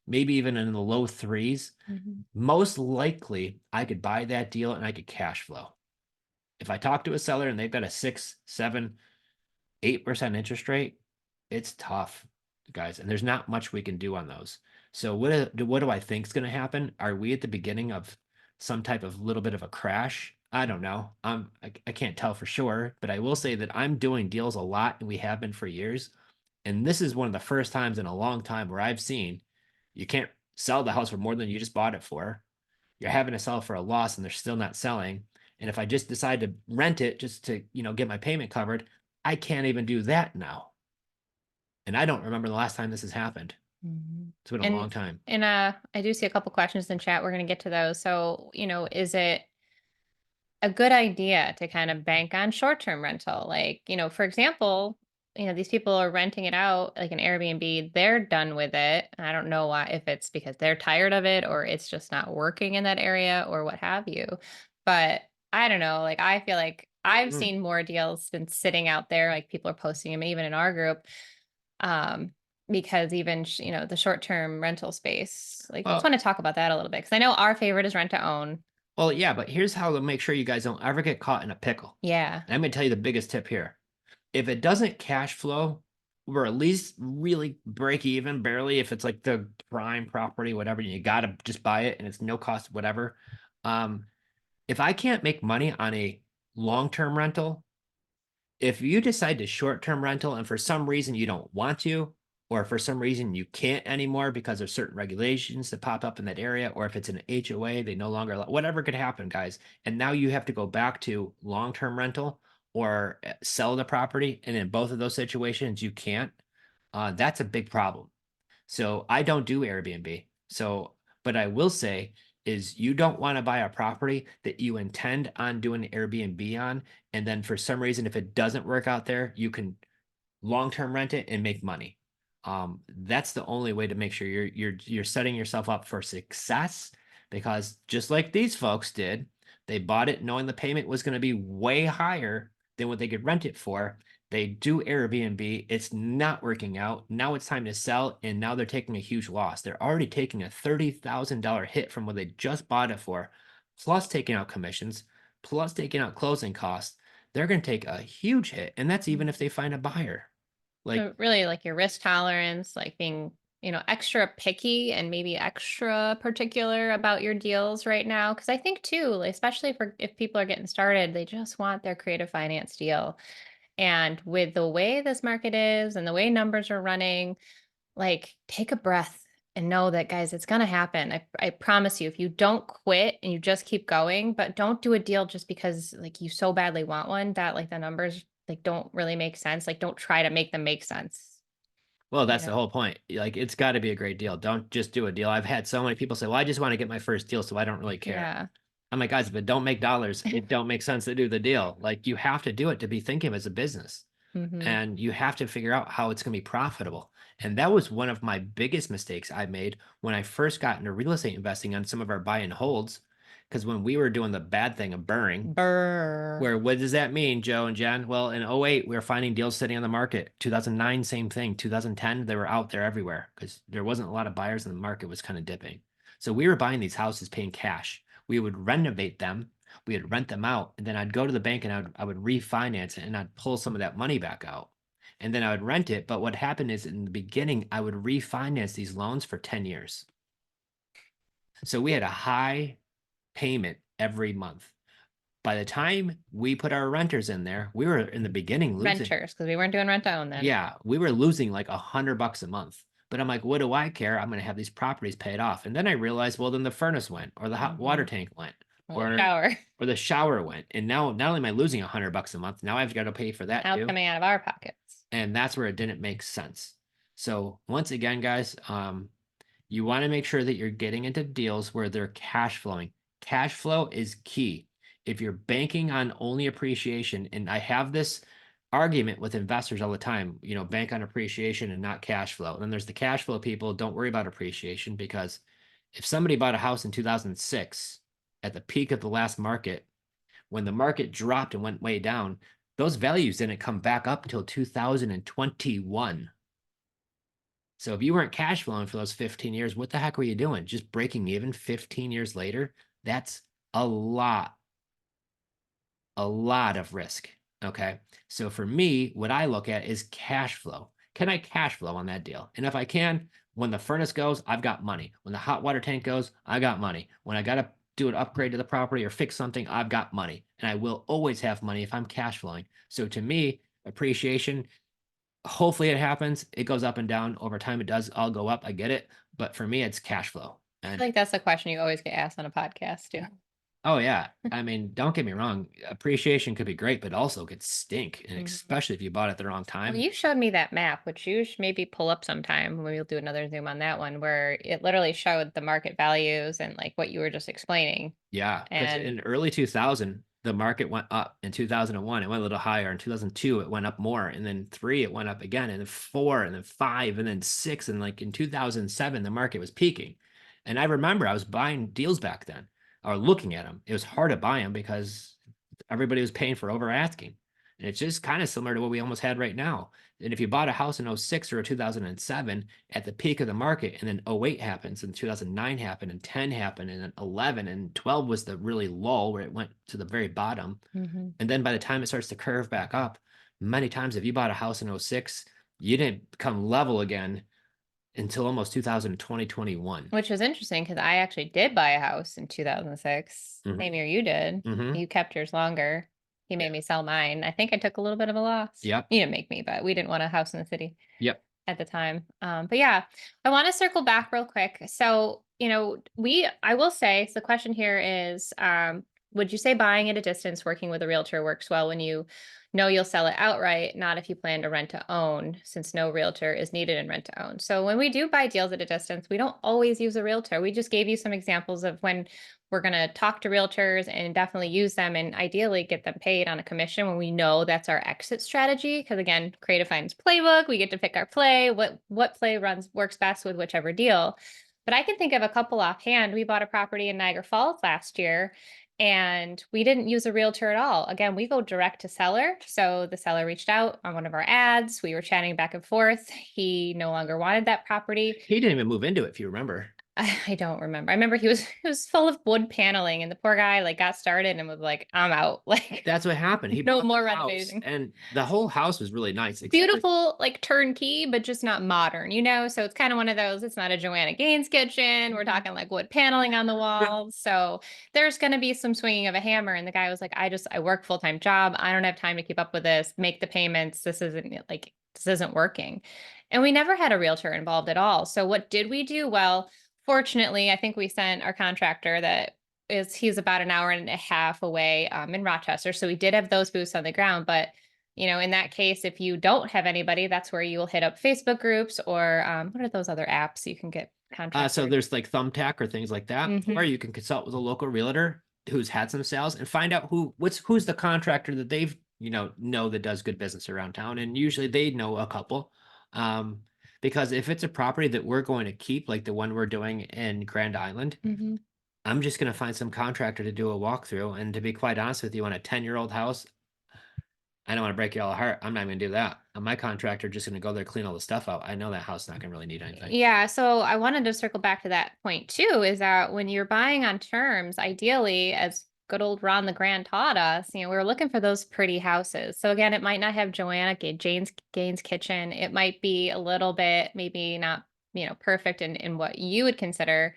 maybe even in the low threes, Mhm. most likely I could buy that deal and I could cash flow. If I talk to a seller and they've got a 6, 7, 8% interest rate, it's tough, guys. And there's not much we can do on those. So what do I think is going to happen? Are we at the beginning of some type of little bit of a crash? I don't know. I can't tell for sure, but I will say that I'm doing deals a lot and we have been for years. And this is one of the first times in a long time where I've seen you can't sell the house for more than you just bought it for. You're having to sell for a loss and they're still not selling. And if I just decide to rent it just to, get my payment covered, I can't even do that now. And I don't remember the last time this has happened. Mhm. It's been a long And time. I do see a couple questions in chat. We're going to get to those. So, is it a good idea to kind of bank on short-term rental? Like, for example, these people are renting it out like an Airbnb, they're done with it. I don't know why, if it's because they're tired of it or it's just not working in that area or what have you. But I don't know, like I feel like I've Mm. seen more deals been sitting out there, like people are posting them even in our group. Um, because even the short-term rental space, like just Well, want to talk about that a little bit because I know our favorite is rent to own. yeah, but here's how to make sure you guys don't ever get caught in a pickle. Yeah. And I'm going to tell you the biggest tip here. If it doesn't cash flow, or at least really break even barely, if it's like the prime property, whatever, you got to just buy it and it's no cost, whatever. Um, if I can't make money on a long-term rental, if you decide to short-term rental and for some reason you don't want to, or for some reason you can't anymore because of certain regulations that pop up in that area, or if it's an HOA, they no longer whatever could happen, guys. And now you have to go back to long-term rental or sell the property. And in both of those situations, you can't. That's a big problem. So I don't do Airbnb. So, but I will say is you don't want to buy a property that you intend on doing Airbnb on, and then for some reason, if it doesn't work out there, you can long-term rent it and make money. That's the only way to make sure you're setting yourself up for success, because just like these folks did, they bought it knowing the payment was going to be way higher than what they could rent it for. They do Airbnb, it's not working out. Now it's time to sell, and now they're taking a huge loss. They're already taking a $30,000 hit from what they just bought it for, plus taking out commissions, plus taking out closing costs. They're going to take a huge hit, and that's even if they find a buyer. Like, So really like your risk tolerance, like being, extra picky and maybe extra particular about your deals right now. Cause I think too, like, especially for if people are getting started, they just want their creative finance deal. And with the way this market is and the way numbers are running, like take a breath and know that, guys, it's going to happen. I promise you, if you don't quit and you just keep going, but don't do a deal just because like you so badly want one that like the numbers like don't really make sense. Like don't try to make them make sense. well, You that's the know? whole point. Like, it's got to be a great deal. Don't just do a deal. I've had so many people say, well, I just want to get my first deal, so I don't really care. Yeah. I'm like, guys, if it don't make dollars, it don't make sense to do the deal. Like, you have to do it to be thinking of it as a business. Hmm. And you have to figure out how it's going to be profitable. And that was one of my biggest mistakes I made when I first got into real estate investing on some of our buy and holds. Because when we were doing the bad thing of burring, Burr. where what does that mean, Joe and Jen? Well, in '08, we were finding deals sitting on the market. 2009, same thing. 2010, they were out there everywhere because there wasn't a lot of buyers and the market was kind of dipping. So we were buying these houses paying cash. We would renovate them, we would rent them out, and then I'd go to the bank and I would refinance it and I'd pull some of that money back out. And then I would rent it. But what happened is in the beginning, I would refinance these loans for 10 years. So we had a high payment every month. By the time we put our renters in there, we were in the beginning losing. Renters, because we weren't doing rent to own then. Yeah, we were losing like $100 a month. But I'm like, what do I care? I'm going to have these properties paid off. And then I realized, well, then the furnace went, or the hot water Hmm. tank went, Or or shower. or the shower went. And now not only am I losing $100 a month, now I've got to pay for that Now it's too. coming out of our pockets. And that's where it didn't make sense. So once again, guys, you want to make sure that you're getting into deals where they're cash flowing. Cash flow is key. If you're banking on only appreciation, and I have this argument with investors all the time, bank on appreciation and not cash flow. And then there's the cash flow people, don't worry about appreciation, because if somebody bought a house in 2006 at the peak of the last market, when the market dropped and went way down, those values didn't come back up until 2021. So if you weren't cash flowing for those 15 years, what the heck were you doing? Just breaking even 15 years later? That's a lot of risk. Okay. So for me, what I look at is cash flow. Can I cash flow on that deal? And if I can, when the furnace goes, I've got money. When the hot water tank goes, I got money. When I got to do an upgrade to the property or fix something, I've got money. And I will always have money if I'm cash flowing. So to me, appreciation, hopefully it happens. It goes up and down over time. It does all go up. I get it. But for me, it's cash flow. I And feel like that's the question you always get asked on a podcast too. oh yeah, I mean, don't get me wrong. Appreciation could be great, but also could stink, and Mhm. especially if you bought it the wrong Well, time. you showed me that map, which you should maybe pull up sometime. We'll do another Zoom on that one, where it literally showed the market values and like what you were just explaining. Yeah, because And in early 2000, the market went up. In 2001, it went a little higher. In 2002, it went up more. And then three, it went up again. And then four, and then five, and then six. And like in 2007, the market was peaking. And I remember I was buying deals back then, or looking at them. It was hard to buy them because everybody was paying for over asking. And it's just kind of similar to what we almost had right now. And if you bought a house in '06 or 2007 at the peak of the market, and then '08 happens, and 2009 happened, and 10 happened, and then 11 and 12 was the really lull where it went to the very bottom. Mhm. And then by the time it starts to curve back up, many times if you bought a house in '06, you didn't become level again until almost 2020, 21. Which was interesting because I actually did buy a house in 2006, Mm-hmm. same year you did. Mm-hmm. You kept yours longer. He Yeah. made me sell mine. I think I took a little bit of a loss. Yep. You didn't make me, but we didn't want a house in the city. Yep. at the time. But yeah, I want to circle back real quick. So, I will say, so the question here is, would you say buying at a distance, working with a realtor works well when you know you'll sell it outright, not if you plan to rent to own, since no realtor is needed in rent to own? So when we do buy deals at a distance, we don't always use a realtor. We just gave you some examples of when we're going to talk to realtors and definitely use them and ideally get them paid on a commission when we know that's our exit strategy. Because again, creative finance playbook, we get to pick our play, what play works best with whichever deal. But I can think of a couple offhand. We bought a property in Niagara Falls last year and we didn't use a realtor at all. Again, we go direct to seller. So the seller reached out on one of our ads. We were chatting back and forth. He no longer wanted that property. He didn't even move into it, if you remember. I don't remember. I remember he was full of wood paneling, and the poor guy like got started and was like, "I'm out." Like That's what happened. He no bought the more house, renovating. and the whole house was really nice, except for Beautiful, like turnkey, but just not modern. So it's kind of one of those, it's not a Joanna Gaines kitchen. We're talking like wood paneling on the walls. So there's going to be some swinging of a hammer. And the guy was like, I work full-time job. I don't have time to keep up with this, make the payments. This isn't working. And we never had a realtor involved at all. So what did we do? Well, fortunately, I think we sent our contractor he's about an hour and a half away in Rochester. So we did have those boots on the ground, but in that case, if you don't have anybody, that's where you will hit up Facebook groups or what are those other apps you can get so contractors? there's like Thumbtack or things like that, or you can consult with a local realtor who's had some sales and find out who's the contractor that they've know that does good business around town, and usually they know a couple. Because if it's a property that we're going to keep, like the one we're doing in Grand Island, Mhm. I'm just going to find some contractor to do a walkthrough. And to be quite honest with you, on a 10-year-old house, I don't want to break your all heart. I'm not going to do that. My contractor just going to go there, clean all the stuff out. I know that house is not going to really need anything. Yeah, so I wanted to circle back to that point too, is that when you're buying on terms, ideally, as good old Ron the Grand taught us, we were looking for those pretty houses. So again, it might not have Jane's Gaines kitchen. It might be a little bit, maybe not, perfect in what you would consider.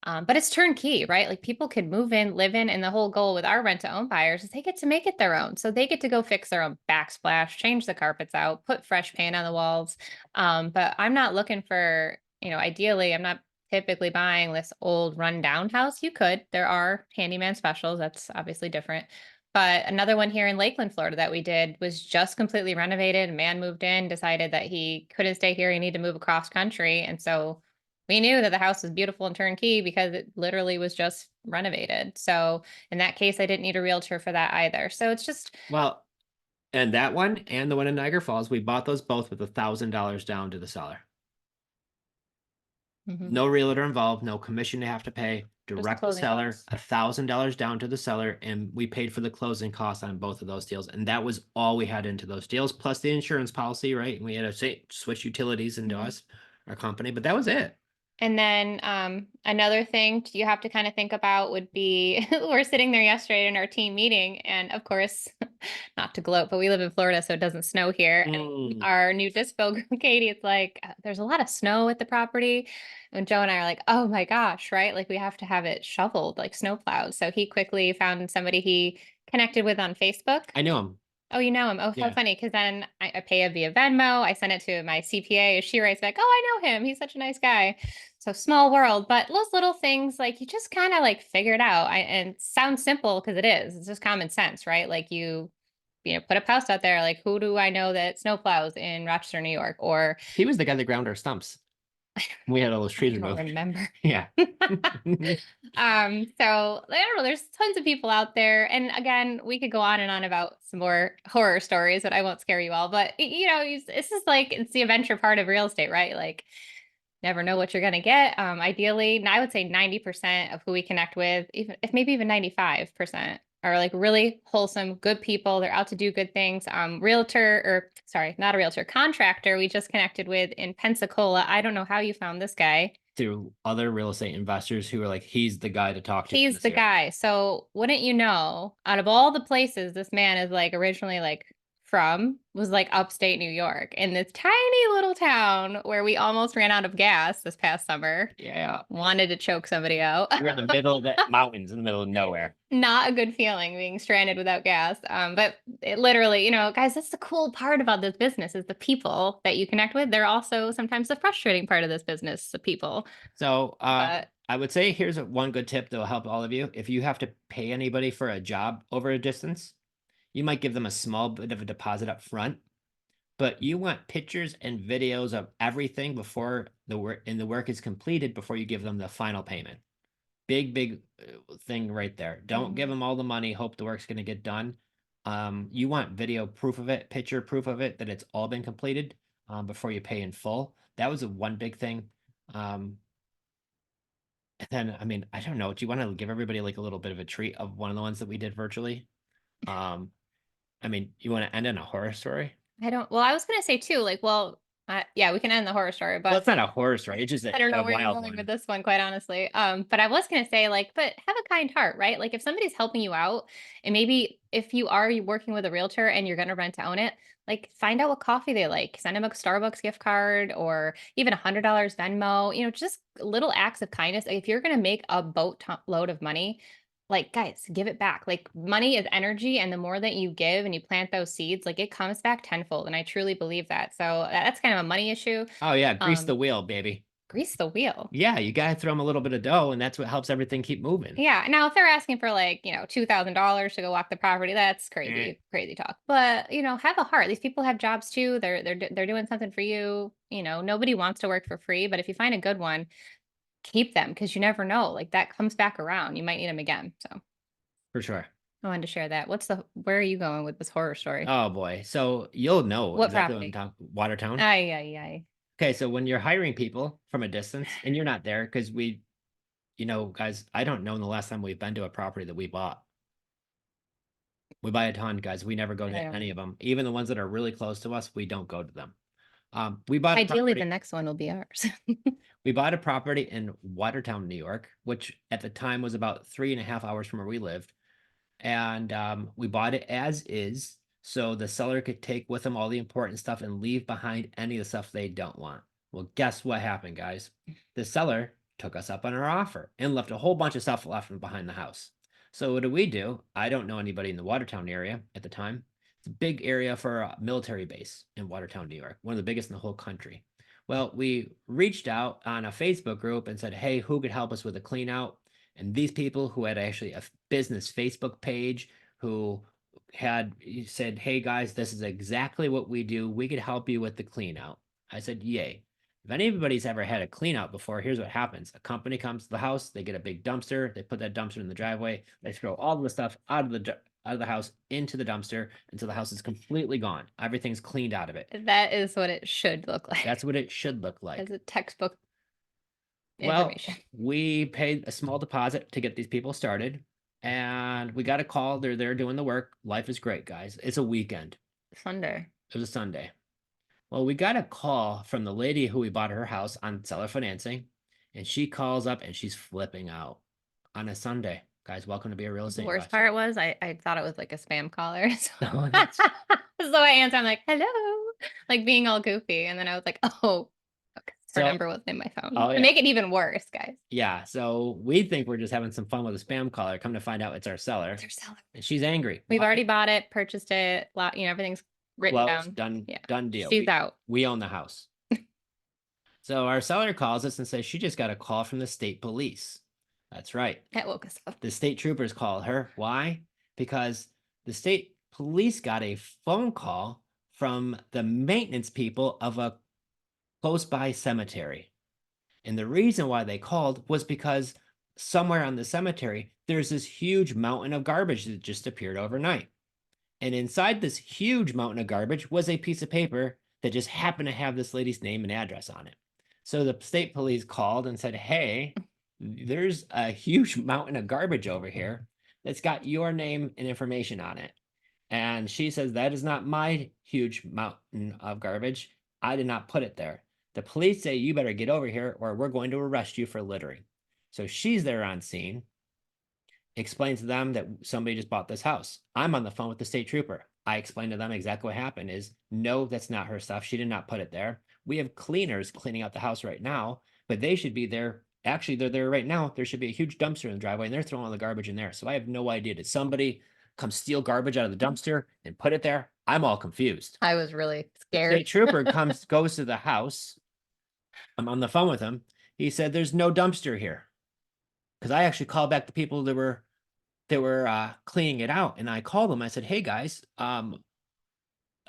But it's turnkey, right? Like people can move in, live in, and the whole goal with our rent to own buyers is they get to make it their own. So they get to go fix their own backsplash, change the carpets out, put fresh paint on the walls. But I'm not looking for, ideally, I'm not typically buying this old rundown house. You could, there are handyman specials. That's obviously different. But another one here in Lakeland, Florida that we did was just completely renovated. A man moved in, decided that he couldn't stay here. He needed to move across country. And so we knew that the house was beautiful and turnkey because it literally was just renovated. So in that case, I didn't need a realtor for that either. So it's just, Well, and that one and the one in Niagara Falls, we bought those both with $1,000 down to the seller. mhm, No realtor involved, no commission to have to pay, just the direct to closing seller, costs. $1,000 down to the seller, and we paid for the closing costs on both of those deals. And that was all we had into those deals, plus the insurance policy, right? And we had to switch utilities into Mhm. our company, but that was it. And then another thing you have to kind of think about would be we're sitting there yesterday in our team meeting, and of course, not to gloat, but we live in Florida, so it doesn't snow here. And Mm. our new dispo, Katie, it's like there's a lot of snow at the property. And Joe and I are like, oh my gosh, right? Like we have to have it shoveled, like snow plowed. So he quickly found somebody he connected with on Facebook. I knew him. Oh, you know him. Oh, how Yeah. funny. Because then I pay it via Venmo. I send it to my CPA. She writes back, oh, I know him. He's such a nice guy. So small world. But those little things, like you just kind of like figure it out. And it sounds simple because it is. It's just common sense, right? Like you put a post out there, like, who do I know that snowplows in Rochester, New York? Or He was the guy that ground our stumps. We had all those I trees don't removed. remember. Yeah. So I don't know, there's tons of people out there. And again, we could go on and on about some more horror stories, but I won't scare you all. But this is like it's the adventure part of real estate, right? Like never know what you're gonna get. Ideally, and I would say 90% of who we connect with, even if maybe even 95%, are like really wholesome, good people. They're out to do good things. Realtor, or sorry, not a realtor, contractor we just connected with in Pensacola. I don't know how you found this guy. Through other real estate investors who were like, he's the guy to talk to in He's this the area. guy. So wouldn't you know, out of all the places, this man is like originally like from was like upstate New York in this tiny little town where we almost ran out of gas this past summer. Yeah. Wanted to choke somebody out. We're in the middle of the mountains, in the middle of nowhere. Not a good feeling being stranded without gas. But it literally, guys, that's the cool part about this business is the people that you connect with. They're also sometimes the frustrating part of this business, the people. So But I would say here's one good tip that will help all of you. If you have to pay anybody for a job over a distance, you might give them a small bit of a deposit up front, but you want pictures and videos of everything before the work is completed before you give them the final payment. Big thing right there. Don't give them all the money, hope the work's going to get done. You want video proof of it, picture proof of it, that it's all been completed before you pay in full. That was one big thing. And then, I mean, I don't know. Do you want to give everybody like a little bit of a treat of one of the ones that we did virtually? I mean, you want to end on a horror story? well, I was going to say too, like, well, yeah, we can end the horror story, Well, but it's not a horror story. It's just I don't know a where you're wild going with one. this one, quite honestly. But I was gonna say, like, but have a kind heart, right? Like, if somebody's helping you out, and maybe if you are working with a realtor and you're gonna rent to own it, like, find out what coffee they like. Send them a Starbucks gift card or even $100 Venmo. Just little acts of kindness. If you're gonna make a load of money, like, guys, give it back. Like, money is energy, and the more that you give and you plant those seeds, like, it comes back tenfold. And I truly believe that. So that's kind of a money issue. Oh yeah, grease the Um, wheel, baby. Grease the wheel. Yeah, you gotta throw them a little bit of dough, and that's what helps everything keep moving. Yeah. Now, if they're asking for like, $2,000 to go walk the property, that's Eh, crazy, crazy talk. But have a heart. These people have jobs too. They're doing something for you. Nobody wants to work for free, but if you find a good one, keep them because you never know. Like that comes back around. You might need them again. So for sure. I wanted to share that. Where are you going with this horror story? Oh boy. So you'll know What exactly what I'm property? talking. Watertown. Ay, ay, ay. Okay, so when you're hiring people from a distance and you're not there, because guys, I don't know the last time we've been to a property that we bought. We buy a ton, guys. We never go I to don't. any of them. Even the ones that are really close to us, we don't go to them. We bought a Ideally, the property. next one will be ours. We bought a property in Watertown, New York, which at the time was about 3.5 hours from where we lived. And we bought it as is, so the seller could take with them all the important stuff and leave behind any of the stuff they don't want. Well, guess what happened, guys? The seller took us up on our offer and left a whole bunch of stuff left behind the house. So what do we do? I don't know anybody in the Watertown area at the time. It's a big area for a military base in Watertown, New York, one of the biggest in the whole country. Well, we reached out on a Facebook group and said, hey, who could help us with a clean out? And these people who had actually a business Facebook page, who had said, hey guys, this is exactly what we do. We could help you with the clean out. I said, yay. If anybody's ever had a clean out before, here's what happens. A company comes to the house, they get a big dumpster, they put that dumpster in the driveway, they throw all the stuff out of the house into the dumpster until the house is completely gone. Everything's cleaned out of it. That is what it should look like. That's what it should look As like. a textbook Well, information. we paid a small deposit to get these people started, and we got a call. They're there doing the work. Life is great, guys. It's a weekend. Sunday. It was a Sunday. Well, we got a call from the lady who we bought her house on seller financing, and she calls up and she's flipping out on a Sunday. Guys, welcome to Be a Real The Estate worst Investor. part was I thought it was like a spam caller. So, No, that's so I answered, I'm like, hello, like being all goofy. And then I was like, oh, okay, her so. number wasn't in my phone. Oh To yeah, make it even worse, guys. yeah. So we think we're just having some fun with a spam caller. Come to find out, it's our seller, They're selling. and she's angry. We've Why? already bought it, purchased it, everything's written Closed, down. done, Yeah. done deal. She's out. We own the house. So our seller calls us and says she just got a call from the state police. That's right. That woke us up. The state troopers called her. Why? Because the state police got a phone call from the maintenance people of a close by cemetery. And the reason why they called was because somewhere on the cemetery, there's this huge mountain of garbage that just appeared overnight. And inside this huge mountain of garbage was a piece of paper that just happened to have this lady's name and address on it. So the state police called and said, hey, there's a huge mountain of garbage over here that's got your name and information on it. And she says, that is not my huge mountain of garbage. I did not put it there. The police say you better get over here or we're going to arrest you for littering. So she's there on scene, explains to them that somebody just bought this house. I'm on the phone with the state trooper. I explained to them exactly what happened is no, that's not her stuff. She did not put it there. We have cleaners cleaning out the house right now, but they should be there. Actually, they're there right now. There should be a huge dumpster in the driveway and they're throwing all the garbage in there. So I have no idea. Did somebody come steal garbage out of the dumpster and put it there? I'm all confused. I was really The scared. state trooper goes to the house. I'm on the phone with him. He said, "There's no dumpster here." Because I actually called back the people that were cleaning it out, and I called them. I said, "Hey guys,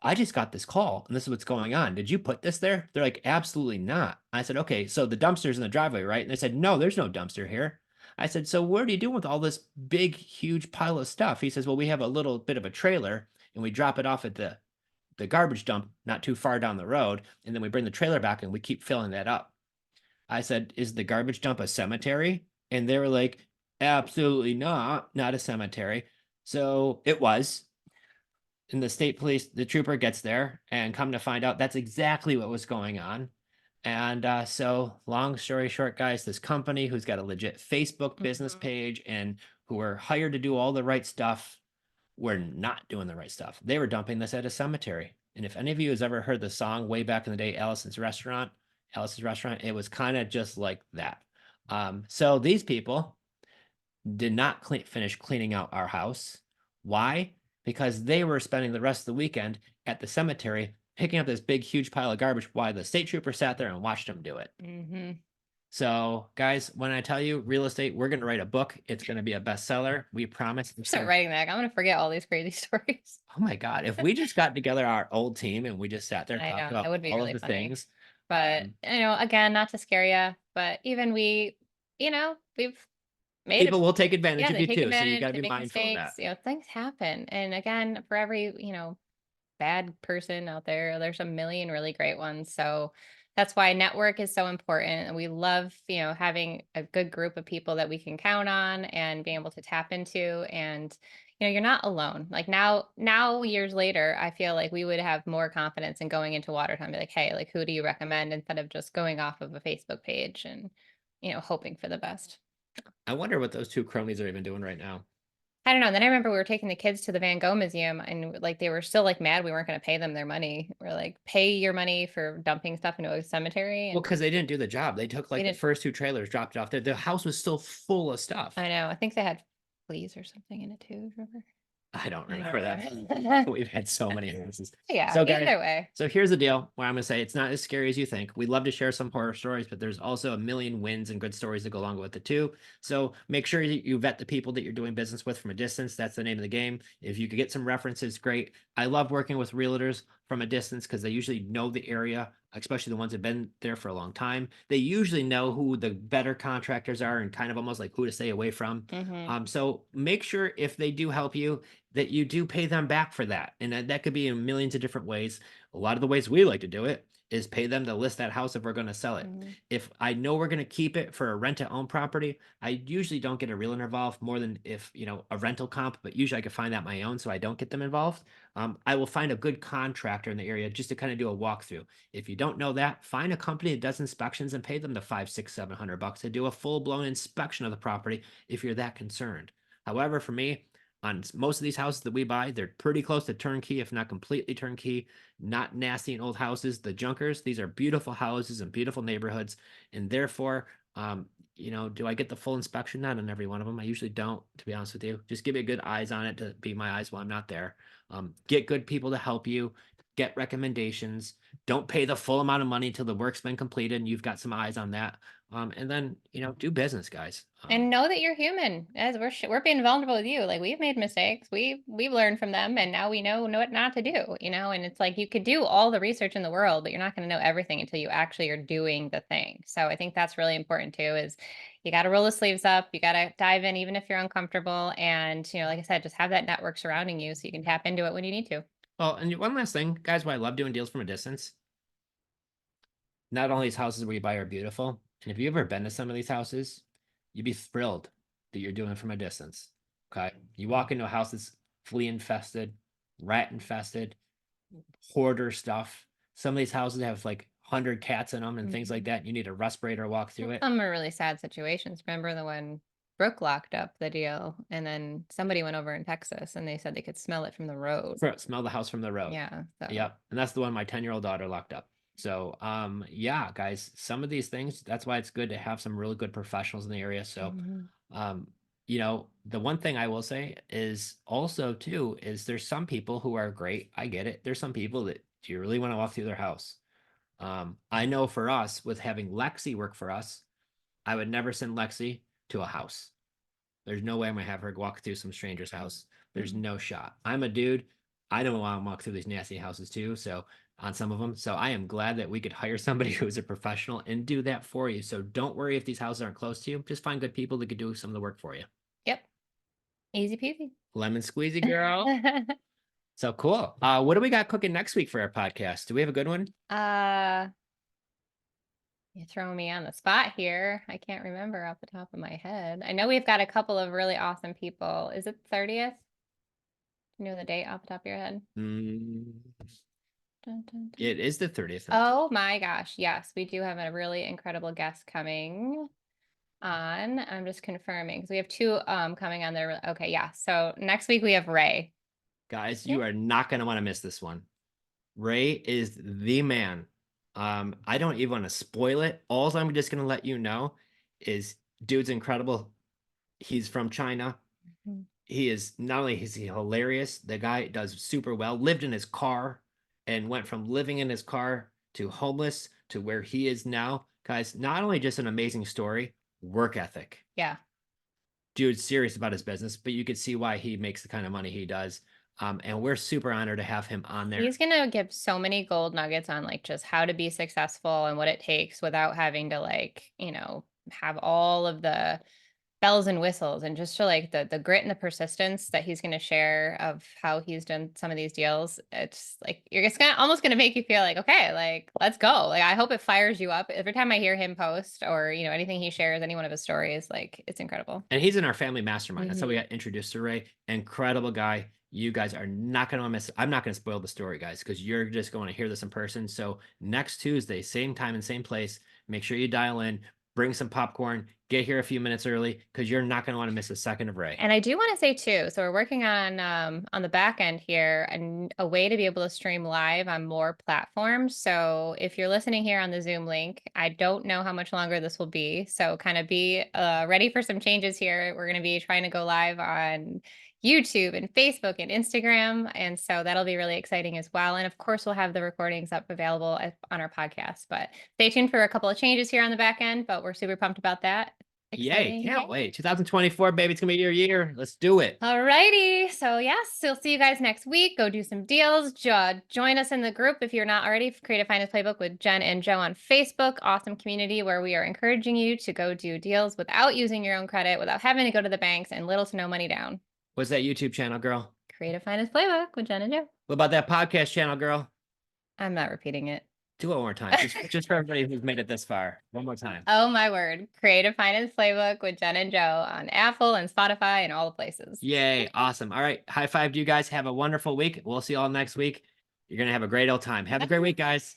I just got this call, and this is what's going on. Did you put this there?" They're like, "Absolutely not." I said, "Okay, so the dumpster's in the driveway, right?" And they said, "No, there's no dumpster here." I said, "So what are you doing with all this big, huge pile of stuff?" He says, "Well, we have a little bit of a trailer, and we drop it off at the garbage dump not too far down the road, and then we bring the trailer back and we keep filling that up." I said, "Is the garbage dump a cemetery?" And they were like, "Absolutely not, not a cemetery." So it was. And the state police, the trooper gets there and come to find out that's exactly what was going on. And so, long story short, guys, this company who's got a legit Facebook business Mhm. page and who were hired to do all the right stuff were not doing the right stuff. They were dumping this at a cemetery. And if any of you has ever heard the song way back in the day, Alice's Restaurant, it was kind of just like that. So these people did not finish cleaning out our house. Why? Because they were spending the rest of the weekend at the cemetery picking up this big, huge pile of garbage while the state trooper sat there and watched them do it. Mhm. So, guys, when I tell you real estate, we're going to write a book. It's going to be a bestseller. We promise. Start writing that. I'm gonna forget all these crazy stories. Oh my God. If we just got together our old team and we just sat there and I talked know, about that would be all of really the funny. things, But, um, again, not to scare you, but even we've made a people will take advantage yeah, of they you take too. So you advantage, got to they be make mindful of mistakes, that. things happen. And again, for every, bad person out there, there's a million really great ones. So that's why network is so important. And we love, having a good group of people that we can count on and being able to tap into. And, you're not alone. Like now years later, I feel like we would have more confidence in going into Watertown, be like, hey, like who do you recommend, instead of just going off of a Facebook page and, hoping for the best. I wonder what those two cronies are even doing right now. I don't know. Then I remember we were taking the kids to the Van Gogh Museum and like they were still like mad we weren't going to pay them their money. We're like, pay your money for dumping stuff into a cemetery. Well, And because they didn't do the job. They took we like the didn't, first two trailers, dropped it off there. The house was still full of stuff. I know. I think they had fleas or something in it too. Remember? I don't I remember that. don't remember. We've had so many houses. Yeah. So, guys, Either way. so here's the deal where I'm going to say it's not as scary as you think. We love to share some horror stories, but there's also a million wins and good stories that go along with it too. So make sure you vet the people that you're doing business with from a distance. That's the name of the game. If you could get some references, great. I love working with realtors from a distance because they usually know the area, especially the ones that have been there for a long time. They usually know who the better contractors are and kind of almost like who to stay away from. Hmm. So make sure if they do help you, that you do pay them back for that. And that could be in millions of different ways. A lot of the ways we like to do it is pay them to list that house if we're going to sell it. Hmm. If I know we're going to keep it for a rent to own property, I usually don't get a realtor involved more than if, a rental comp, but usually I could find that my own so I don't get them involved. I will find a good contractor in the area just to kind of do a walkthrough. If you don't know that, find a company that does inspections and pay them the 5, 6, 700 bucks to do a full blown inspection of the property if you're that concerned. However, for me, on most of these houses that we buy, they're pretty close to turnkey, if not completely turnkey, not nasty and old houses. The junkers, these are beautiful houses and beautiful neighborhoods. And therefore, do I get the full inspection? Not on every one of them. I usually don't, to be honest with you. Just give me a good eyes on it to be my eyes while I'm not there. Get good people to help you, get recommendations. Don't pay the full amount of money until the work's been completed and you've got some eyes on that. And then, do business, guys. And know that you're human, as we're being vulnerable with you. Like we've made mistakes, we've learned from them, and now we know what not to do. And it's like you could do all the research in the world, but you're not going to know everything until you actually are doing the thing. So I think that's really important too. Is you got to roll the sleeves up, you got to dive in, even if you're uncomfortable, and like I said, just have that network surrounding you so you can tap into it when you need to. Oh, and one last thing, guys, why I love doing deals from a distance. Not all these houses where you buy are beautiful. And if you've ever been to some of these houses, you'd be thrilled that you're doing it from a distance. Okay. You walk into a house that's flea infested, rat infested, hoarder stuff. Some of these houses have like 100 cats in them and things like Mhm. that. You need a respirator to walk through Well, it. some are really sad situations. Remember the one Brooke locked up the deal, and then somebody went over in Texas and they said they could smell it from the road. Smell the house from the road. Yeah. So Yep. And that's the one my 10-year-old daughter locked up. So yeah, guys, some of these things, that's why it's good to have some really good professionals in the area. So mhm. um, the one thing I will say is also too, is there's some people who are great. I get it. There's some people that do you really want to walk through their house? I know for us, with having Lexi work for us, I would never send Lexi to a house. There's no way I'm gonna have her walk through some stranger's house. There's no shot. I'm a dude. I don't want to walk through these nasty houses too. So on some of them. So I am glad that we could hire somebody who's a professional and do that for you. So don't worry if these houses aren't close to you. Just find good people that could do some of the work for you. Yep. Easy peasy. Lemon squeezy girl. So cool. What do we got cooking next week for our podcast? Do we have a good one? You're throwing me on the spot here. I can't remember off the top of my head. I know we've got a couple of really awesome people. Is it 30th? You know the date off the top of your head? Mm, Dun, dun, dun. it is the 30th. Oh my gosh. Yes, we do have a really incredible guest coming on. I'm just confirming because we have two coming on there. Okay, yeah. So next week we have Ray. Guys, you are not going to want to miss this one. Ray is the man. I don't even want to spoil it. All I'm just going to let you know is dude's incredible. He's from China. Mhm. He is not only is he hilarious, the guy does super well, lived in his car and went from living in his car to homeless to where he is now. Guys, not only just an amazing story, work ethic. Yeah. Dude's serious about his business, but you could see why he makes the kind of money he does. And we're super honored to have him on there. He's gonna give so many gold nuggets on like just how to be successful and what it takes without having to like, have all of the bells and whistles, and just to like the grit and the persistence that he's gonna share of how he's done some of these deals. It's like you're just gonna almost gonna make you feel like, okay, like let's go. Like I hope it fires you up every time I hear him post or anything he shares, any one of his stories. Like it's incredible. And he's in our family mastermind. That's how we Mhm. got introduced to Ray. Incredible guy. You guys are not going to miss. I'm not going to spoil the story, guys, because you're just going to hear this in person. So next Tuesday, same time and same place. Make sure you dial in, bring some popcorn, get here a few minutes early, because you're not going to want to miss a second of Ray. And I do want to say too, so we're working on the back end here and a way to be able to stream live on more platforms. So if you're listening here on the Zoom link, I don't know how much longer this will be. So kind of be ready for some changes here. We're going to be trying to go live on YouTube and Facebook and Instagram. And so that'll be really exciting as well. And of course, we'll have the recordings up available on our podcast. But stay tuned for a couple of changes here on the back end, but we're super pumped about that. Yay, Exciting. can't wait. 2024, baby. It's going to be your year. Let's do it. All righty. So yes, we'll see you guys next week. Go do some deals. Join us in the group if you're not already. Creative Finance Playbook with Jen and Joe on Facebook. Awesome community where we are encouraging you to go do deals without using your own credit, without having to go to the banks, and little to no money down. What's that YouTube channel, girl? Creative Finance Playbook with Jen and Joe. What about that podcast channel, girl? I'm not repeating it. Do it one more time. Just for everybody who's made it this far. One more time. Oh my word. Creative Finance Playbook with Jen and Joe on Apple and Spotify and all the places. Yay. Awesome. All right. High five to you guys. Have a wonderful week. We'll see you all next week. You're going to have a great old time. Have a great week, guys.